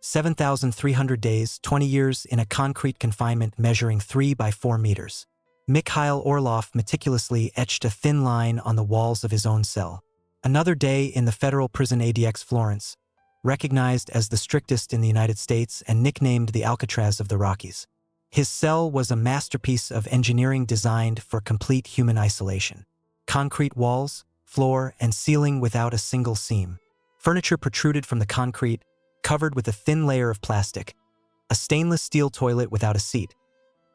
7,300 days, 20 years in a concrete confinement measuring 3 by 4 meters. Mikhail Orlov meticulously etched a thin line on the walls of his own cell. Another day in the federal prison ADX Florence, recognized as the strictest in the United States and nicknamed the Alcatraz of the Rockies. His cell was a masterpiece of engineering designed for complete human isolation. Concrete walls, floor, and ceiling without a single seam. Furniture protruded from the concrete, covered with a thin layer of plastic. A stainless steel toilet without a seat.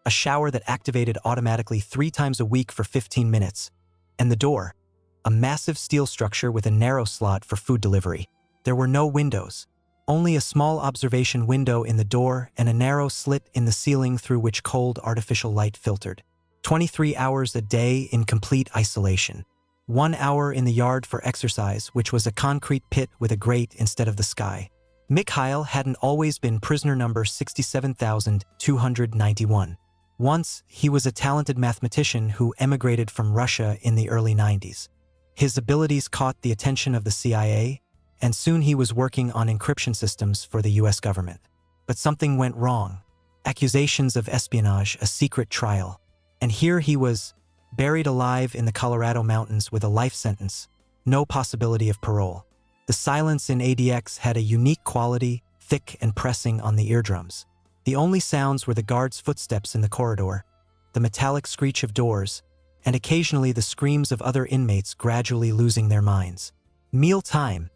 A shower that activated automatically 3 times a week for 15 minutes. And the door, a massive steel structure with a narrow slot for food delivery. There were no windows. Only a small observation window in the door and a narrow slit in the ceiling through which cold artificial light filtered. 23 hours a day in complete isolation. 1 hour in the yard for exercise, which was a concrete pit with a grate instead of the sky. Mikhail hadn't always been prisoner number 67,291. Once, he was a talented mathematician who emigrated from Russia in the early 90s. His abilities caught the attention of the CIA, and soon he was working on encryption systems for the US government. But something went wrong. Accusations of espionage, a secret trial. And here he was, buried alive in the Colorado mountains with a life sentence, no possibility of parole. The silence in ADX had a unique quality, thick and pressing on the eardrums. The only sounds were the guards' footsteps in the corridor, the metallic screech of doors, and occasionally the screams of other inmates gradually losing their minds. "Meal time,"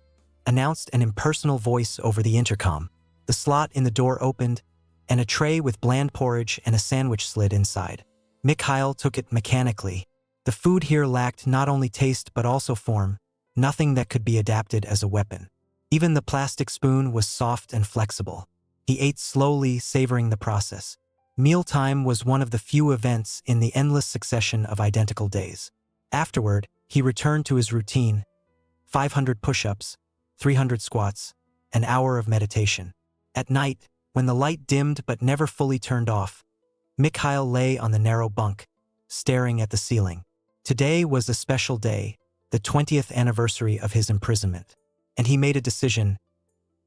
announced an impersonal voice over the intercom. The slot in the door opened, and a tray with bland porridge and a sandwich slid inside. Mikhail took it mechanically. The food here lacked not only taste but also form, nothing that could be adapted as a weapon. Even the plastic spoon was soft and flexible. He ate slowly, savoring the process. Mealtime was one of the few events in the endless succession of identical days. Afterward, he returned to his routine: 500 push-ups, 300 squats, an hour of meditation. At night, when the light dimmed but never fully turned off, Mikhail lay on the narrow bunk, staring at the ceiling. Today was a special day, the 20th anniversary of his imprisonment. And he made a decision.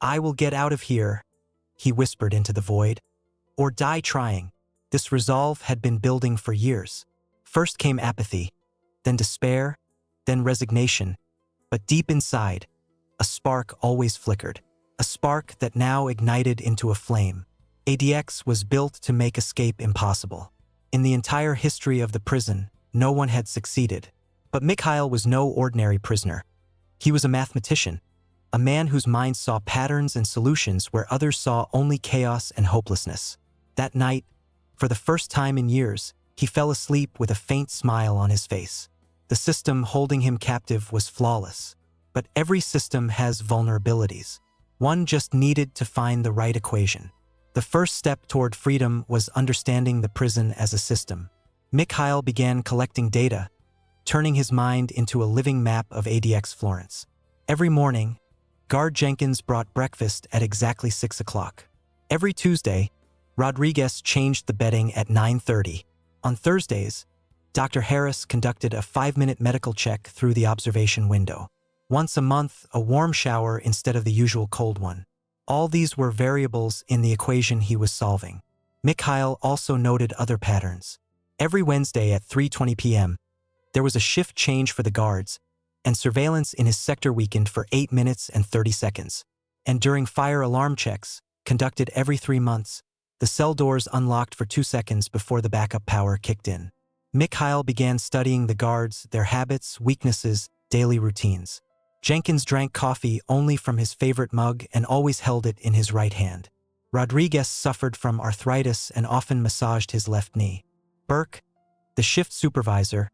"I will get out of here," he whispered into the void, "or die trying." This resolve had been building for years. First came apathy, then despair, then resignation. But deep inside, a spark always flickered. A spark that now ignited into a flame. ADX was built to make escape impossible. In the entire history of the prison, no one had succeeded. But Mikhail was no ordinary prisoner. He was a mathematician, a man whose mind saw patterns and solutions where others saw only chaos and hopelessness. That night, for the first time in years, he fell asleep with a faint smile on his face. The system holding him captive was flawless. But every system has vulnerabilities. One just needed to find the right equation. The first step toward freedom was understanding the prison as a system. Mikhail began collecting data, turning his mind into a living map of ADX Florence. Every morning, Guard Jenkins brought breakfast at exactly 6 o'clock. Every Tuesday, Rodriguez changed the bedding at 9:30. On Thursdays, Dr. Harris conducted a 5-minute medical check through the observation window. Once a month, a warm shower instead of the usual cold one. All these were variables in the equation he was solving. Mikhail also noted other patterns. Every Wednesday at 3:20 p.m., there was a shift change for the guards, and surveillance in his sector weakened for 8 minutes and 30 seconds. And during fire alarm checks, conducted every 3 months, the cell doors unlocked for 2 seconds before the backup power kicked in. Mikhail began studying the guards, their habits, weaknesses, daily routines. Jenkins drank coffee only from his favorite mug and always held it in his right hand. Rodriguez suffered from arthritis and often massaged his left knee. Burke, the shift supervisor,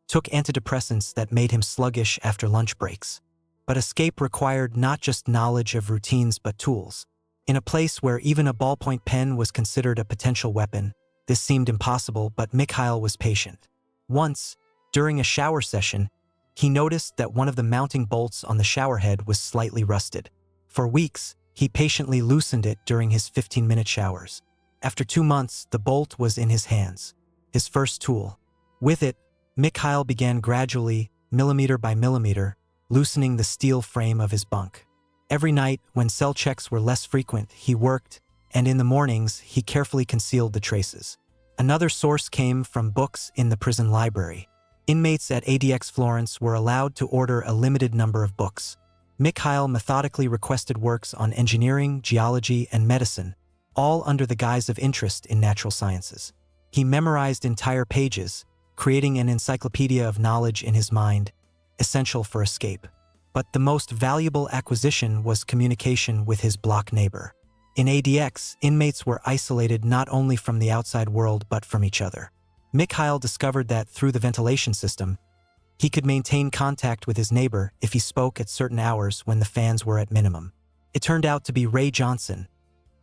took antidepressants that made him sluggish after lunch breaks. But escape required not just knowledge of routines but tools. In a place where even a ballpoint pen was considered a potential weapon, this seemed impossible, but Mikhail was patient. Once, during a shower session, he noticed that one of the mounting bolts on the shower head was slightly rusted. For weeks, he patiently loosened it during his 15-minute showers. After 2 months, the bolt was in his hands, his first tool. With it, Mikhail began gradually, millimeter by millimeter, loosening the steel frame of his bunk. Every night, when cell checks were less frequent, he worked, and in the mornings, he carefully concealed the traces. Another source came from books in the prison library. Inmates at ADX Florence were allowed to order a limited number of books. Mikhail methodically requested works on engineering, geology, and medicine, all under the guise of interest in natural sciences. He memorized entire pages, creating an encyclopedia of knowledge in his mind, essential for escape. But the most valuable acquisition was communication with his block neighbor. In ADX, inmates were isolated not only from the outside world but from each other. Mikhail discovered that through the ventilation system, he could maintain contact with his neighbor if he spoke at certain hours when the fans were at minimum. It turned out to be Ray Johnson,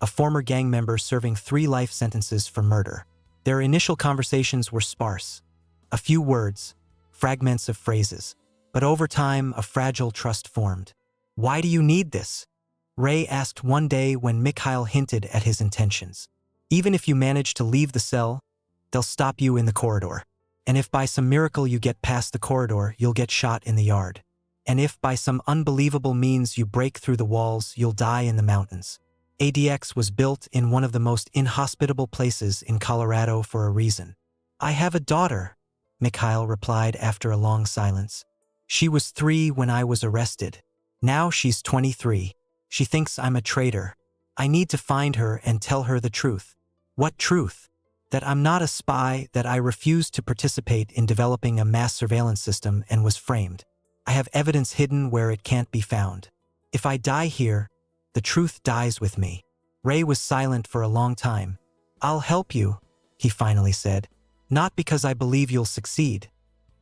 a former gang member serving 3 life sentences for murder. Their initial conversations were sparse. A few words, fragments of phrases. But over time, a fragile trust formed. "Why do you need this?" Ray asked one day when Mikhail hinted at his intentions. "Even if you manage to leave the cell, they'll stop you in the corridor. And if by some miracle you get past the corridor, you'll get shot in the yard. And if by some unbelievable means you break through the walls, you'll die in the mountains." ADX was built in one of the most inhospitable places in Colorado for a reason. "I have a daughter," Mikhail replied after a long silence. "She was 3 when I was arrested. Now she's 23. She thinks I'm a traitor. I need to find her and tell her the truth." "What truth?" "That I'm not a spy, that I refused to participate in developing a mass surveillance system and was framed. I have evidence hidden where it can't be found. If I die here, the truth dies with me." Ray was silent for a long time. "I'll help you," he finally said. "Not because I believe you'll succeed,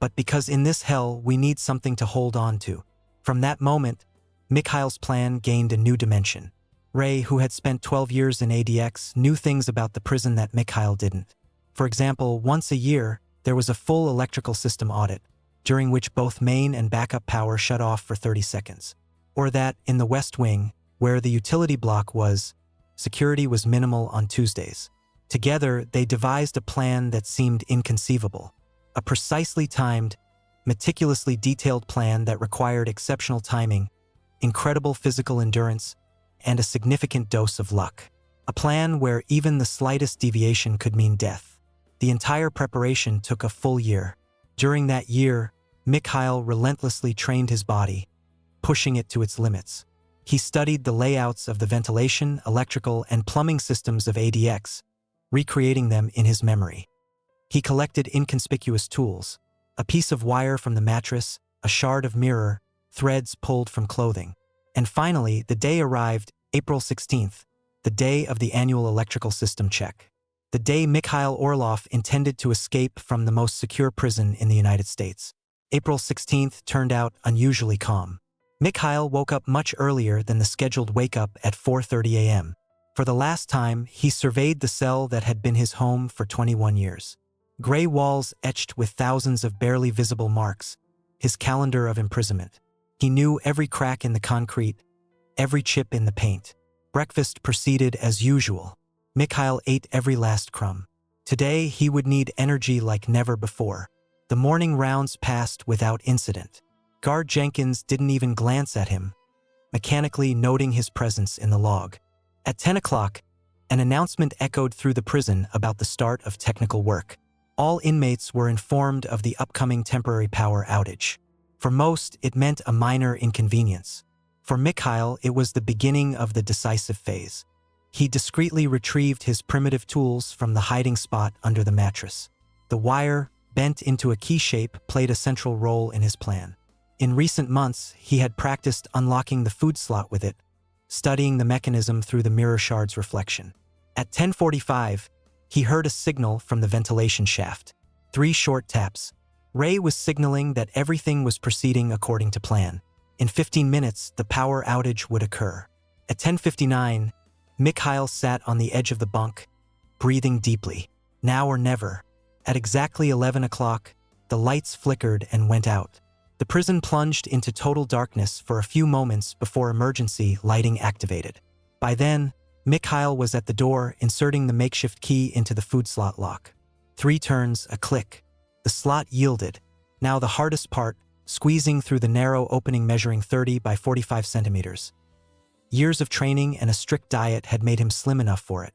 but because in this hell we need something to hold on to." From that moment, Mikhail's plan gained a new dimension. Ray, who had spent 12 years in ADX, knew things about the prison that Mikhail didn't. For example, once a year, there was a full electrical system audit, during which both main and backup power shut off for 30 seconds. Or that, in the West Wing, where the utility block was, security was minimal on Tuesdays. Together, they devised a plan that seemed inconceivable. A precisely timed, meticulously detailed plan that required exceptional timing, incredible physical endurance, and a significant dose of luck. A plan where even the slightest deviation could mean death. The entire preparation took a full year. During that year, Mikhail relentlessly trained his body, pushing it to its limits. He studied the layouts of the ventilation, electrical, and plumbing systems of ADX, recreating them in his memory. He collected inconspicuous tools, a piece of wire from the mattress, a shard of mirror, threads pulled from clothing. And finally, the day arrived, April 16th, the day of the annual electrical system check. The day Mikhail Orlov intended to escape from the most secure prison in the United States. April 16th turned out unusually calm. Mikhail woke up much earlier than the scheduled wake-up at 4:30 a.m. For the last time, he surveyed the cell that had been his home for 21 years. Gray walls etched with thousands of barely visible marks, his calendar of imprisonment. He knew every crack in the concrete, every chip in the paint. Breakfast proceeded as usual. Mikhail ate every last crumb. Today, he would need energy like never before. The morning rounds passed without incident. Guard Jenkins didn't even glance at him, mechanically noting his presence in the log. At 10 o'clock, an announcement echoed through the prison about the start of technical work. All inmates were informed of the upcoming temporary power outage. For most, it meant a minor inconvenience. For Mikhail, it was the beginning of the decisive phase. He discreetly retrieved his primitive tools from the hiding spot under the mattress. The wire, bent into a key shape, played a central role in his plan. In recent months, he had practiced unlocking the food slot with it, studying the mechanism through the mirror shard's reflection. At 10:45, he heard a signal from the ventilation shaft. 3 short taps. Ray was signaling that everything was proceeding according to plan. In 15 minutes, the power outage would occur. At 10:59, Mikhail sat on the edge of the bunk, breathing deeply. Now or never. At exactly 11 o'clock, the lights flickered and went out. The prison plunged into total darkness for a few moments before emergency lighting activated. By then, Mikhail was at the door, inserting the makeshift key into the food slot lock. 3 turns, a click. The slot yielded. Now the hardest part, squeezing through the narrow opening measuring 30 by 45 centimeters. Years of training and a strict diet had made him slim enough for it.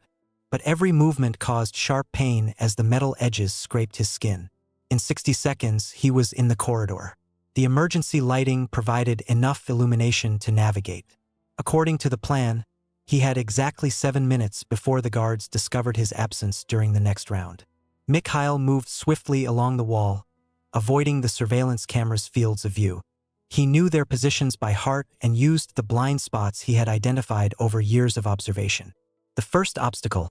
But every movement caused sharp pain as the metal edges scraped his skin. In 60 seconds, he was in the corridor. The emergency lighting provided enough illumination to navigate. According to the plan, he had exactly 7 minutes before the guards discovered his absence during the next round. Mikhail moved swiftly along the wall, avoiding the surveillance camera's fields of view. He knew their positions by heart and used the blind spots he had identified over years of observation. The first obstacle: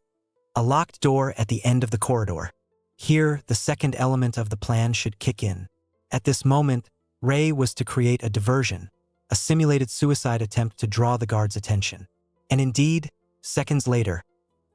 a locked door at the end of the corridor. Here, the second element of the plan should kick in. At this moment, Ray was to create a diversion, a simulated suicide attempt to draw the guards' attention. And indeed, seconds later,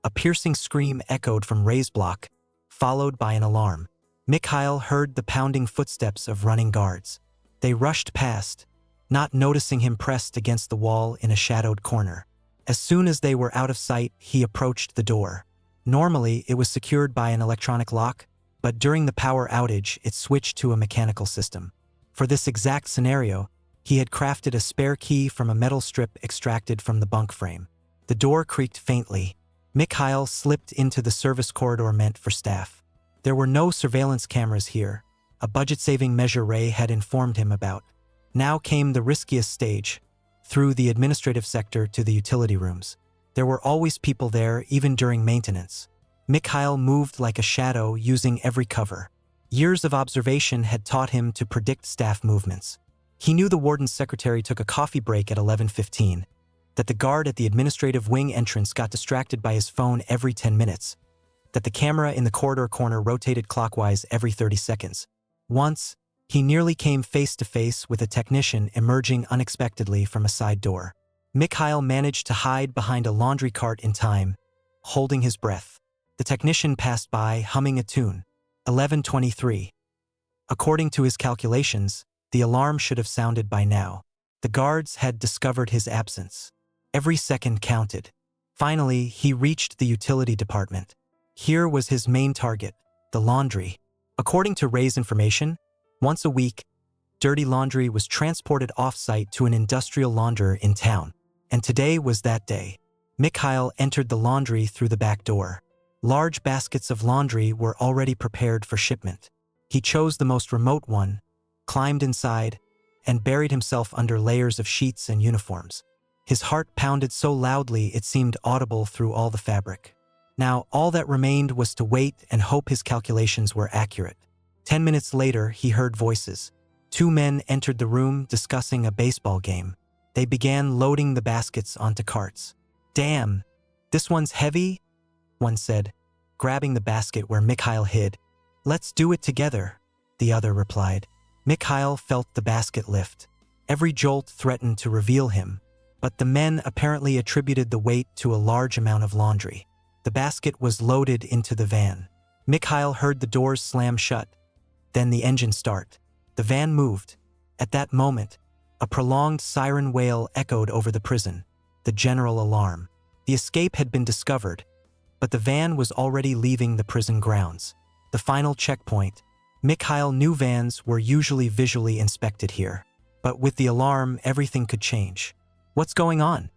a piercing scream echoed from Ray's block, followed by an alarm. Mikhail heard the pounding footsteps of running guards. They rushed past, not noticing him pressed against the wall in a shadowed corner. As soon as they were out of sight, he approached the door. Normally, it was secured by an electronic lock, but during the power outage, it switched to a mechanical system. For this exact scenario, he had crafted a spare key from a metal strip extracted from the bunk frame. The door creaked faintly. Mikhail slipped into the service corridor meant for staff. There were no surveillance cameras here, a budget-saving measure Ray had informed him about. Now came the riskiest stage, through the administrative sector to the utility rooms. There were always people there, even during maintenance. Mikhail moved like a shadow, using every cover. Years of observation had taught him to predict staff movements. He knew the warden's secretary took a coffee break at 11:15, that the guard at the administrative wing entrance got distracted by his phone every 10 minutes, that the camera in the corridor corner rotated clockwise every 30 seconds. Once, he nearly came face to face with a technician emerging unexpectedly from a side door. Mikhail managed to hide behind a laundry cart in time, holding his breath. The technician passed by, humming a tune. 11:23. According to his calculations, the alarm should have sounded by now. The guards had discovered his absence. Every second counted. Finally, he reached the utility department. Here was his main target, the laundry. According to Ray's information, once a week, dirty laundry was transported off-site to an industrial launderer in town. And today was that day. Mikhail entered the laundry through the back door. Large baskets of laundry were already prepared for shipment. He chose the most remote one, climbed inside, and buried himself under layers of sheets and uniforms. His heart pounded so loudly it seemed audible through all the fabric. Now, all that remained was to wait and hope his calculations were accurate. 10 minutes later, he heard voices. 2 men entered the room discussing a baseball game. They began loading the baskets onto carts. "Damn, this one's heavy," one said, grabbing the basket where Mikhail hid. "Let's do it together," the other replied. Mikhail felt the basket lift. Every jolt threatened to reveal him, but the men apparently attributed the weight to a large amount of laundry. The basket was loaded into the van. Mikhail heard the doors slam shut, then the engine start. The van moved. At that moment, a prolonged siren wail echoed over the prison, the general alarm. The escape had been discovered, but the van was already leaving the prison grounds. The final checkpoint. Mikhail knew vans were usually visually inspected here, but with the alarm, everything could change. "What's going on?"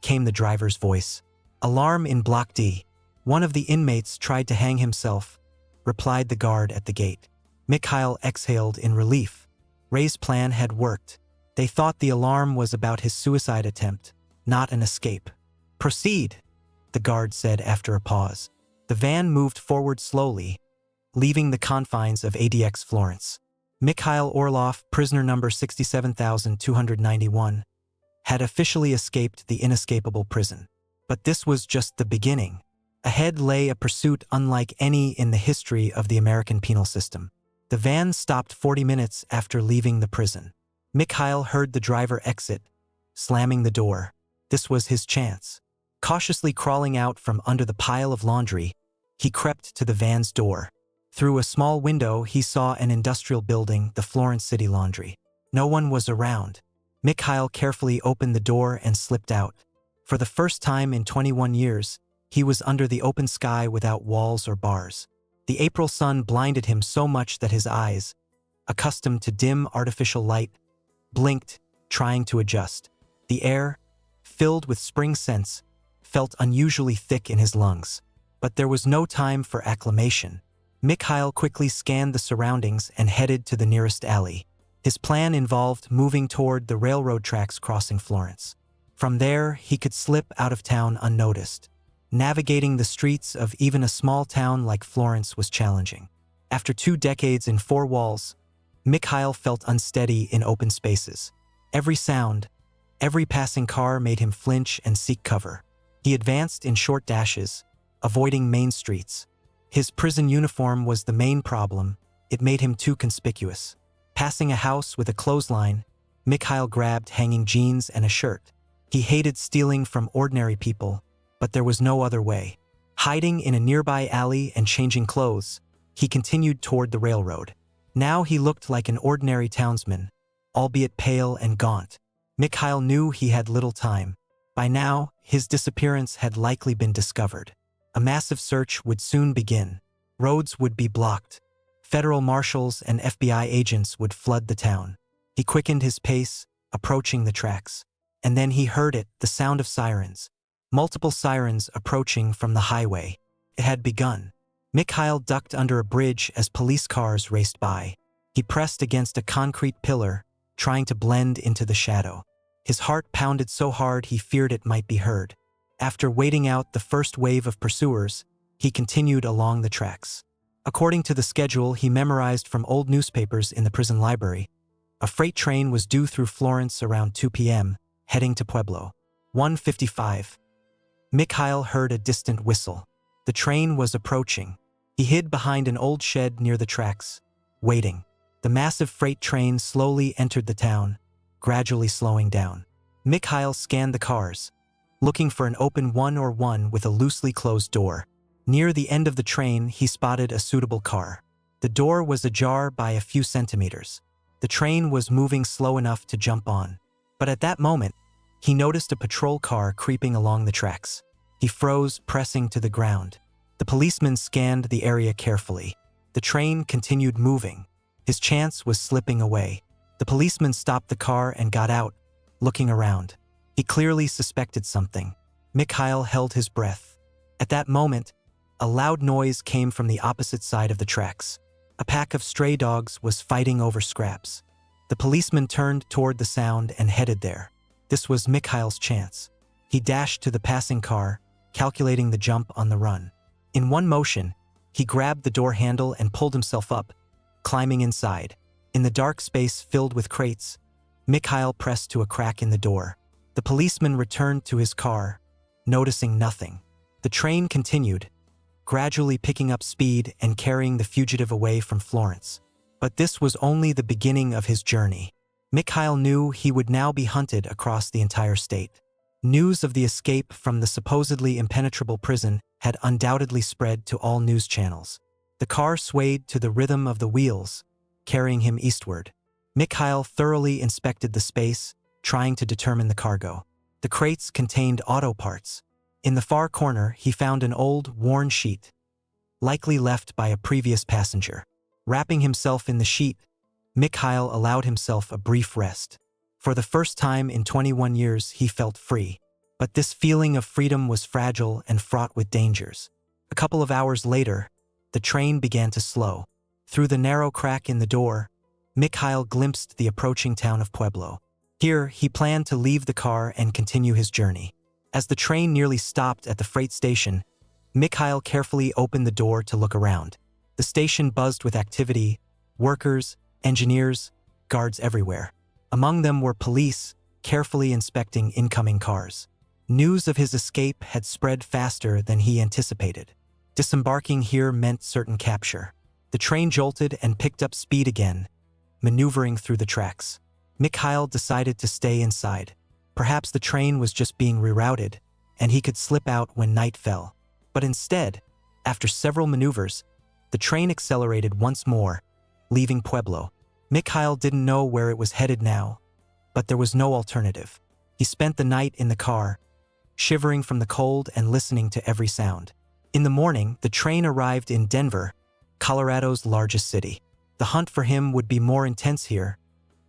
came the driver's voice. "Alarm in Block D. One of the inmates tried to hang himself," replied the guard at the gate. Mikhail exhaled in relief. Ray's plan had worked. They thought the alarm was about his suicide attempt, not an escape. "Proceed," the guard said after a pause. The van moved forward slowly, leaving the confines of ADX Florence. Mikhail Orlov, prisoner number 67,291, had officially escaped the inescapable prison. But this was just the beginning. Ahead lay a pursuit unlike any in the history of the American penal system. The van stopped 40 minutes after leaving the prison. Mikhail heard the driver exit, slamming the door. This was his chance. Cautiously crawling out from under the pile of laundry, he crept to the van's door. Through a small window, he saw an industrial building, the Florence City Laundry. No one was around. Mikhail carefully opened the door and slipped out. For the first time in 21 years, he was under the open sky without walls or bars. The April sun blinded him so much that his eyes, accustomed to dim artificial light, blinked, trying to adjust. The air, filled with spring scents, felt unusually thick in his lungs. But there was no time for acclimation. Mikhail quickly scanned the surroundings and headed to the nearest alley. His plan involved moving toward the railroad tracks crossing Florence. From there, he could slip out of town unnoticed. Navigating the streets of even a small town like Florence was challenging. After 2 decades in 4 walls, Mikhail felt unsteady in open spaces. Every sound, every passing car made him flinch and seek cover. He advanced in short dashes, avoiding main streets. His prison uniform was the main problem. It made him too conspicuous. Passing a house with a clothesline, Mikhail grabbed hanging jeans and a shirt. He hated stealing from ordinary people, but there was no other way. Hiding in a nearby alley and changing clothes, he continued toward the railroad. Now he looked like an ordinary townsman, albeit pale and gaunt. Mikhail knew he had little time. By now, his disappearance had likely been discovered. A massive search would soon begin. Roads would be blocked. Federal marshals and FBI agents would flood the town. He quickened his pace, approaching the tracks. And then he heard it, the sound of sirens. Multiple sirens approaching from the highway. It had begun. Mikhail ducked under a bridge as police cars raced by. He pressed against a concrete pillar, trying to blend into the shadow. His heart pounded so hard he feared it might be heard. After waiting out the first wave of pursuers, he continued along the tracks. According to the schedule he memorized from old newspapers in the prison library, a freight train was due through Florence around 2 p.m., heading to Pueblo. 1:55. Mikhail heard a distant whistle. The train was approaching. He hid behind an old shed near the tracks, waiting. The massive freight train slowly entered the town, gradually slowing down. Mikhail scanned the cars, looking for an open one with a loosely closed door. Near the end of the train, he spotted a suitable car. The door was ajar by a few centimeters. The train was moving slow enough to jump on. But at that moment, he noticed a patrol car creeping along the tracks. He froze, pressing to the ground. The policeman scanned the area carefully. The train continued moving. His chance was slipping away. The policeman stopped the car and got out, looking around. He clearly suspected something. Mikhail held his breath. At that moment, a loud noise came from the opposite side of the tracks. A pack of stray dogs was fighting over scraps. The policeman turned toward the sound and headed there. This was Mikhail's chance. He dashed to the passing car, calculating the jump on the run. In one motion, he grabbed the door handle and pulled himself up, climbing inside. In the dark space filled with crates, Mikhail pressed to a crack in the door. The policeman returned to his car, noticing nothing. The train continued, gradually picking up speed and carrying the fugitive away from Florence. But this was only the beginning of his journey. Mikhail knew he would now be hunted across the entire state. News of the escape from the supposedly impenetrable prison had undoubtedly spread to all news channels. The car swayed to the rhythm of the wheels, carrying him eastward. Mikhail thoroughly inspected the space, trying to determine the cargo. The crates contained auto parts. In the far corner, he found an old, worn sheet, likely left by a previous passenger. Wrapping himself in the sheet, Mikhail allowed himself a brief rest. For the first time in 21 years, he felt free. But this feeling of freedom was fragile and fraught with dangers. A couple of hours later, the train began to slow. Through the narrow crack in the door, Mikhail glimpsed the approaching town of Pueblo. Here, he planned to leave the car and continue his journey. As the train nearly stopped at the freight station, Mikhail carefully opened the door to look around. The station buzzed with activity, workers, engineers, guards everywhere. Among them were police, carefully inspecting incoming cars. News of his escape had spread faster than he anticipated. Disembarking here meant certain capture. The train jolted and picked up speed again, maneuvering through the tracks. Mikhail decided to stay inside. Perhaps the train was just being rerouted, and he could slip out when night fell. But instead, after several maneuvers, the train accelerated once more, leaving Pueblo. Mikhail didn't know where it was headed now, but there was no alternative. He spent the night in the car, shivering from the cold and listening to every sound. In the morning, the train arrived in Denver, Colorado's largest city. The hunt for him would be more intense here,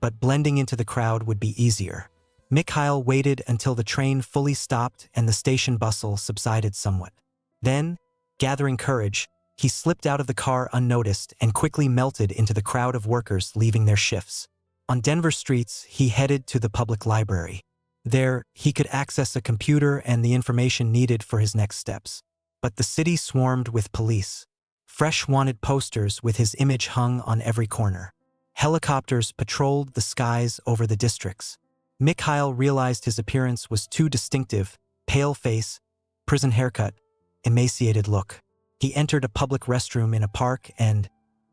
but blending into the crowd would be easier. Mikhail waited until the train fully stopped and the station bustle subsided somewhat. Then, gathering courage, he slipped out of the car unnoticed and quickly melted into the crowd of workers leaving their shifts. On Denver streets, he headed to the public library. There, he could access a computer and the information needed for his next steps. But the city swarmed with police. Fresh wanted posters with his image hung on every corner. Helicopters patrolled the skies over the districts. Mikhail realized his appearance was too distinctive: pale face, prison haircut, emaciated look. He entered a public restroom in a park and,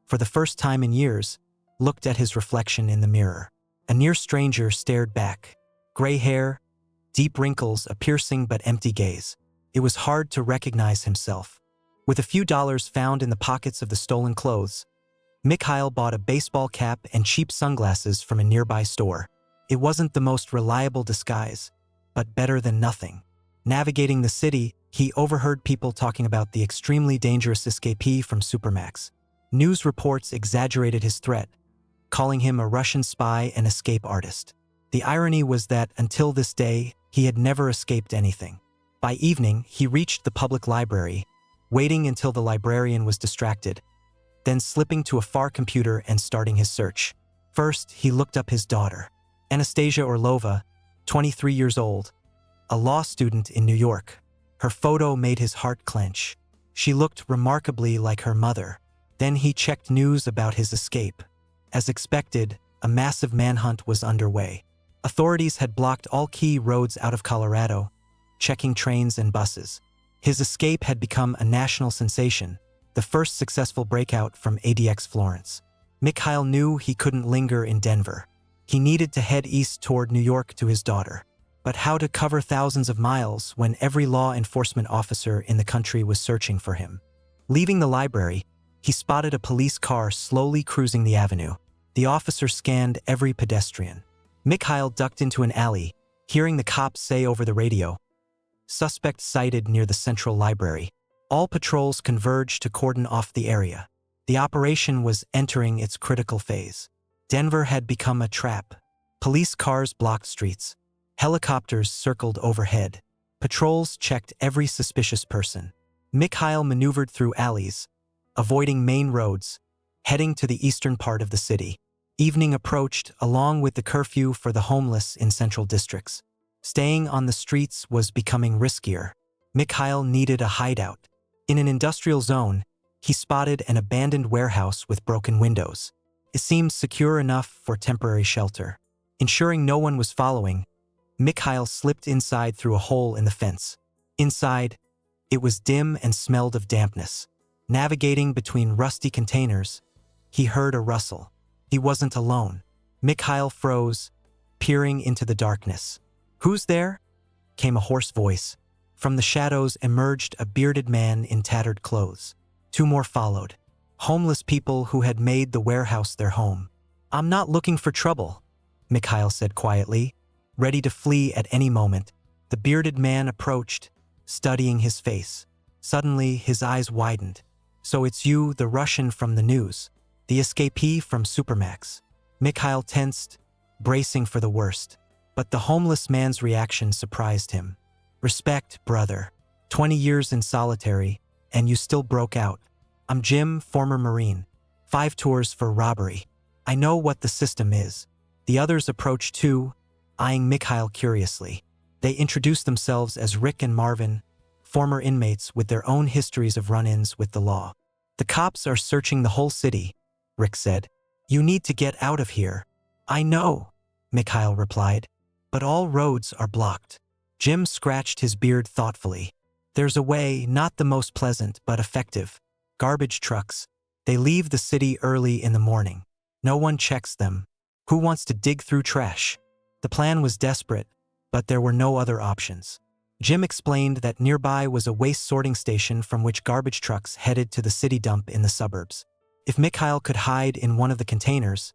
for the first time in years, looked at his reflection in the mirror. A near stranger stared back. Gray hair, deep wrinkles, a piercing but empty gaze. It was hard to recognize himself. With a few dollars found in the pockets of the stolen clothes, Mikhail bought a baseball cap and cheap sunglasses from a nearby store. It wasn't the most reliable disguise, but better than nothing. Navigating the city, he overheard people talking about the extremely dangerous escapee from Supermax. News reports exaggerated his threat, calling him a Russian spy and escape artist. The irony was that, until this day, he had never escaped anything. By evening, he reached the public library, waiting until the librarian was distracted, then slipping to a far computer and starting his search. First, he looked up his daughter, Anastasia Orlova, 23 years old, a law student in New York. Her photo made his heart clench. She looked remarkably like her mother. Then he checked news about his escape. As expected, a massive manhunt was underway. Authorities had blocked all key roads out of Colorado, checking trains and buses. His escape had become a national sensation, the first successful breakout from ADX Florence. Mikhail knew he couldn't linger in Denver. He needed to head east toward New York to his daughter. But how to cover thousands of miles when every law enforcement officer in the country was searching for him? Leaving the library, he spotted a police car slowly cruising the avenue. The officer scanned every pedestrian. Mikhail ducked into an alley, hearing the cops say over the radio, "Suspect sighted near the Central Library." All patrols converged to cordon off the area. The operation was entering its critical phase. Denver had become a trap. Police cars blocked streets. Helicopters circled overhead. Patrols checked every suspicious person. Mikhail maneuvered through alleys, avoiding main roads, heading to the eastern part of the city. Evening approached, along with the curfew for the homeless in central districts. Staying on the streets was becoming riskier. Mikhail needed a hideout. In an industrial zone, he spotted an abandoned warehouse with broken windows. It seemed secure enough for temporary shelter. Ensuring no one was following, Mikhail slipped inside through a hole in the fence. Inside, it was dim and smelled of dampness. Navigating between rusty containers, he heard a rustle. He wasn't alone. Mikhail froze, peering into the darkness. "Who's there?" came a hoarse voice. From the shadows emerged a bearded man in tattered clothes. Two more followed. Homeless people who had made the warehouse their home. "I'm not looking for trouble," Mikhail said quietly, ready to flee at any moment. The bearded man approached, studying his face. Suddenly, his eyes widened. "So it's you, the Russian from the news, the escapee from Supermax." Mikhail tensed, bracing for the worst. But the homeless man's reaction surprised him. "Respect, brother. 20 years in solitary, and you still broke out. I'm Jim, former Marine. 5 tours for robbery. I know what the system is." The others approached too, eyeing Mikhail curiously. They introduced themselves as Rick and Marvin, former inmates with their own histories of run-ins with the law. "The cops are searching the whole city," Rick said. "You need to get out of here." "I know," Mikhail replied, "but all roads are blocked." Jim scratched his beard thoughtfully. "There's a way, not the most pleasant, but effective. Garbage trucks. They leave the city early in the morning. No one checks them. Who wants to dig through trash?" The plan was desperate, but there were no other options. Jim explained that nearby was a waste sorting station from which garbage trucks headed to the city dump in the suburbs. If Mikhail could hide in one of the containers,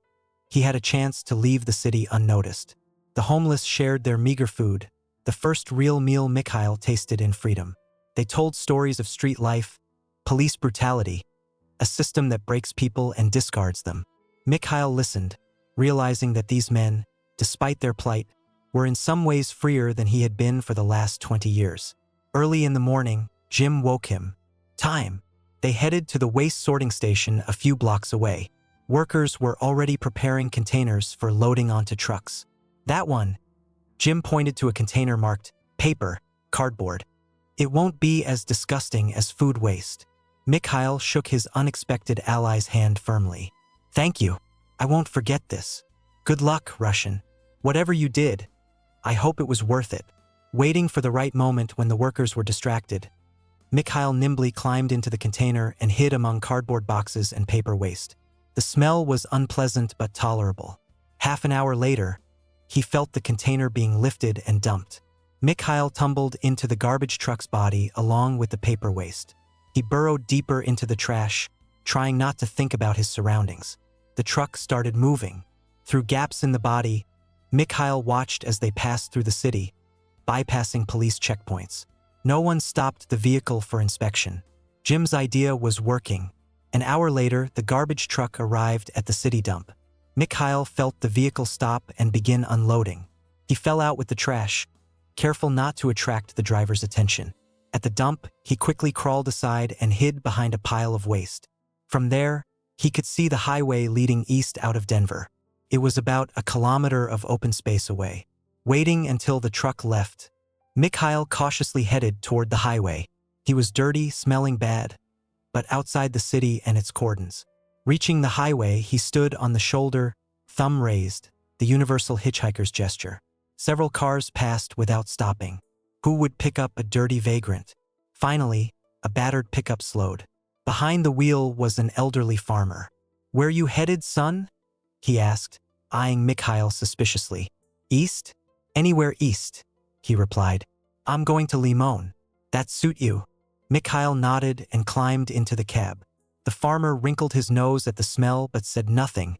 he had a chance to leave the city unnoticed. The homeless shared their meager food, the first real meal Mikhail tasted in freedom. They told stories of street life, police brutality, a system that breaks people and discards them. Mikhail listened, realizing that these men, despite their plight, were in some ways freer than he had been for the last 20 years. Early in the morning, Jim woke him. Time. They headed to the waste sorting station a few blocks away. Workers were already preparing containers for loading onto trucks. That one. Jim pointed to a container marked paper, cardboard. It won't be as disgusting as food waste. Mikhail shook his unexpected ally's hand firmly. Thank you. I won't forget this. Good luck, Russian. Whatever you did, I hope it was worth it. Waiting for the right moment when the workers were distracted, Mikhail nimbly climbed into the container and hid among cardboard boxes and paper waste. The smell was unpleasant but tolerable. Half an hour later, he felt the container being lifted and dumped. Mikhail tumbled into the garbage truck's body along with the paper waste. He burrowed deeper into the trash, trying not to think about his surroundings. The truck started moving. Through gaps in the body, Mikhail watched as they passed through the city, bypassing police checkpoints. No one stopped the vehicle for inspection. Jim's idea was working. An hour later, the garbage truck arrived at the city dump. Mikhail felt the vehicle stop and begin unloading. He fell out with the trash, careful not to attract the driver's attention. At the dump, he quickly crawled aside and hid behind a pile of waste. From there, he could see the highway leading east out of Denver. It was about a kilometer of open space away. Waiting until the truck left, Mikhail cautiously headed toward the highway. He was dirty, smelling bad, but outside the city and its cordons. Reaching the highway, he stood on the shoulder, thumb raised, the universal hitchhiker's gesture. Several cars passed without stopping. Who would pick up a dirty vagrant? Finally, a battered pickup slowed. Behind the wheel was an elderly farmer. "Where you headed, son?" he asked, eyeing Mikhail suspiciously. "East? Anywhere east," he replied. "I'm going to Limon. That suit you?" Mikhail nodded and climbed into the cab. The farmer wrinkled his nose at the smell but said nothing,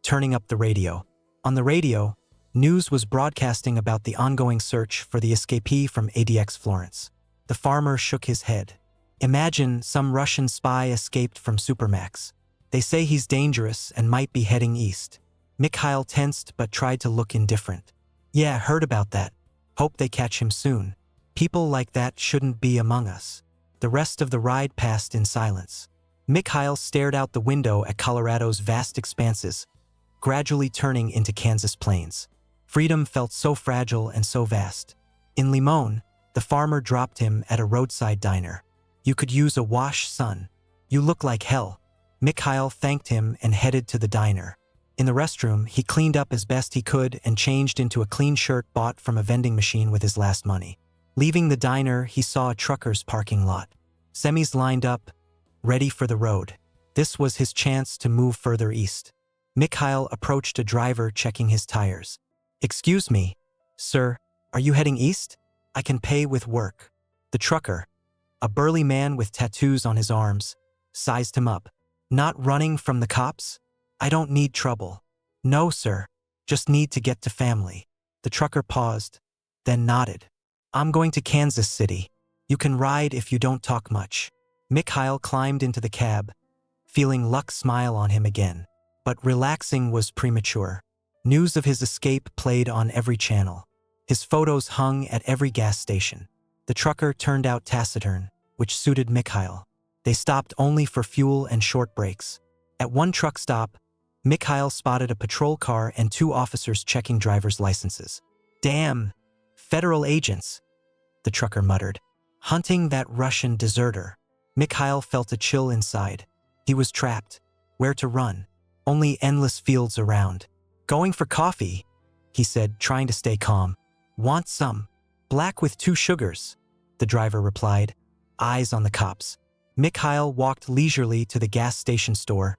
turning up the radio. On the radio, news was broadcasting about the ongoing search for the escapee from ADX Florence. The farmer shook his head. "Imagine some Russian spy escaped from Supermax. They say he's dangerous and might be heading east." Mikhail tensed but tried to look indifferent. "Yeah, heard about that. Hope they catch him soon. People like that shouldn't be among us." The rest of the ride passed in silence. Mikhail stared out the window at Colorado's vast expanses, gradually turning into Kansas plains. Freedom felt so fragile and so vast. In Limon, the farmer dropped him at a roadside diner. "You could use a wash, son. You look like hell." Mikhail thanked him and headed to the diner. In the restroom, he cleaned up as best he could and changed into a clean shirt bought from a vending machine with his last money. Leaving the diner, he saw a trucker's parking lot. Semis lined up, ready for the road. This was his chance to move further east. Mikhail approached a driver checking his tires. "Excuse me, sir, are you heading east? I can pay with work." The trucker, a burly man with tattoos on his arms, sized him up. "Not running from the cops? I don't need trouble." "No, sir, just need to get to family." The trucker paused, then nodded. "I'm going to Kansas City. You can ride if you don't talk much." Mikhail climbed into the cab, feeling luck smile on him again. But relaxing was premature. News of his escape played on every channel. His photos hung at every gas station. The trucker turned out taciturn, which suited Mikhail. They stopped only for fuel and short breaks. At one truck stop, Mikhail spotted a patrol car and 2 officers checking driver's licenses. "Damn, federal agents," the trucker muttered. "Hunting that Russian deserter." Mikhail felt a chill inside. He was trapped. Where to run? Only endless fields around. "Going for coffee," he said, trying to stay calm. "Want some?" "Black with 2 sugars," the driver replied, eyes on the cops. Mikhail walked leisurely to the gas station store,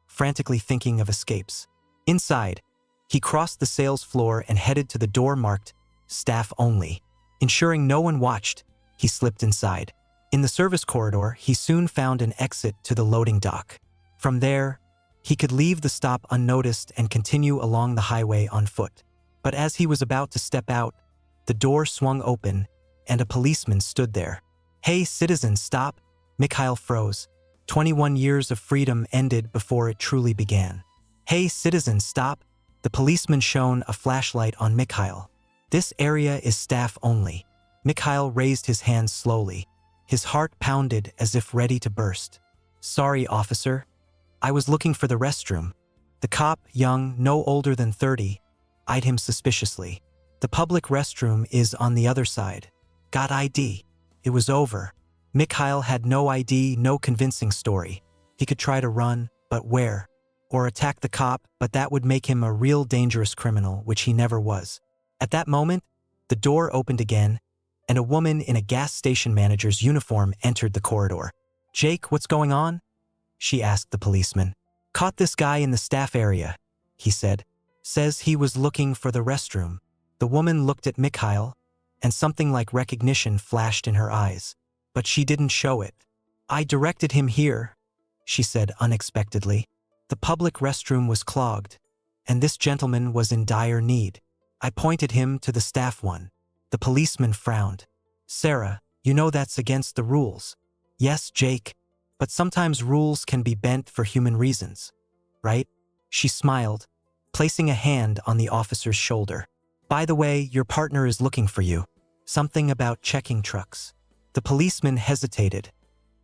frantically thinking of escapes. Inside, he crossed the sales floor and headed to the door marked "Staff Only." Ensuring no one watched, he slipped inside. In the service corridor, he soon found an exit to the loading dock. From there, he could leave the stop unnoticed and continue along the highway on foot. But as he was about to step out, the door swung open and a policeman stood there. "Hey, citizen, stop!" Mikhail froze. 21 years of freedom ended before it truly began. "Hey, citizen, stop!" The policeman shone a flashlight on Mikhail. This area is staff only. Mikhail raised his hands slowly. His heart pounded as if ready to burst. Sorry, officer. I was looking for the restroom. The cop, young, no older than 30, eyed him suspiciously. The public restroom is on the other side. Got ID. It was over. Mikhail had no ID, no convincing story. He could try to run, but where? Or attack the cop, but that would make him a real dangerous criminal, which he never was. At that moment, the door opened again, and a woman in a gas station manager's uniform entered the corridor. Jake, what's going on? She asked the policeman. Caught this guy in the staff area, he said. Says he was looking for the restroom. The woman looked at Mikhail, and something like recognition flashed in her eyes. But she didn't show it. I directed him here, she said unexpectedly. The public restroom was clogged, and this gentleman was in dire need. I pointed him to the staff one. The policeman frowned. Sarah, you know that's against the rules. Yes, Jake, but sometimes rules can be bent for human reasons, right? She smiled, placing a hand on the officer's shoulder. By the way, your partner is looking for you. Something about checking trucks. The policeman hesitated,